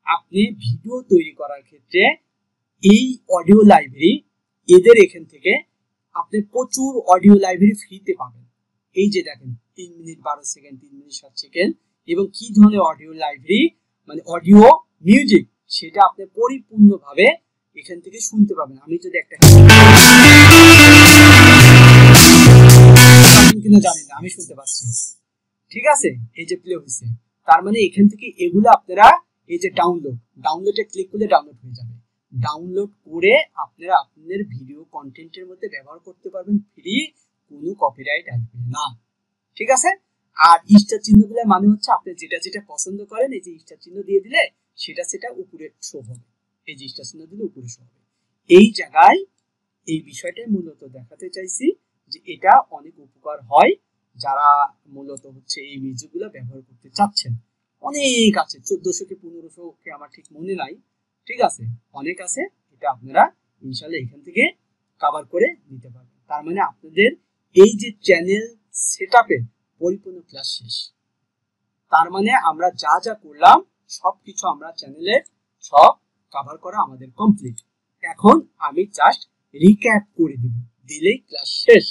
আপনি ভিডিও তৈরি করার ক্ষেত্রে এই অডিও লাইব্রেরি, এদের এখান থেকে আপনি প্রচুর অডিও লাইব্রেরি ফ্রিতে পাবেন। এই যে দেখেন 3 মিনিট 12 সেকেন্ড, 3 মিনিট 7 সেকেন্ড, এবং কি ধরনের অডিও লাইব্রেরি, মানে অডিও মিউজিক, সেটা আপনি পরিপূর্ণভাবে এখান থেকে শুনতে পাবেন। আমি যদি একটা কিনা জানি না, আমি শুনতে পাচ্ছি, ঠিক আছে, এই যে প্লে হয়েছে। তার মানে এখান থেকে এগুলো আপনারা, এই যে ডাউনলোডে ক্লিক করলে ডাউনলোড হয়ে যাবে, ডাউনলোড করে আপনারা আপনাদের ভিডিও কন্টেন্টের মধ্যে ব্যবহার করতে পারবেন ফ্রি, কোনো কপিরাইট আসবে না, ঠিক আছে। আর স্টার চিহ্নগুলো মানে হচ্ছে আপনি যেটা যেটা পছন্দ করেন, এই যে স্টার চিহ্ন দিয়ে দিলে সেটা উপরে শো হবে, এই যে স্টার চিহ্ন দিলে উপরে শো হবে। এই জায়গায় এই বিষয়টাই মূলত দেখাতে চাইছি যে এটা অনেক উপকার হয়, যারা মূলত হচ্ছে এই মিউজিকগুলো ব্যবহার করতে চাচ্ছেন। অনেক আছে, 1400 কি 1500 কে আমার ঠিক মনে নাই, ঠিক আছে, অনেক আছে, এটা আপনারা ইনশাআল্লাহ এখান থেকে কভার করে নিতে পারবেন। তার মানে আপনাদের এই যে চ্যানেল সেটআপের পরিপূর্ণ ক্লাস শেষ। তার মানে আমরা যা যা করলাম সবকিছু আমরা চ্যানেলের সব কভার করা আমাদের কমপ্লিট। এখন আমি জাস্ট রিক্যাপ করে দিব, দিলেই ক্লাস শেষ।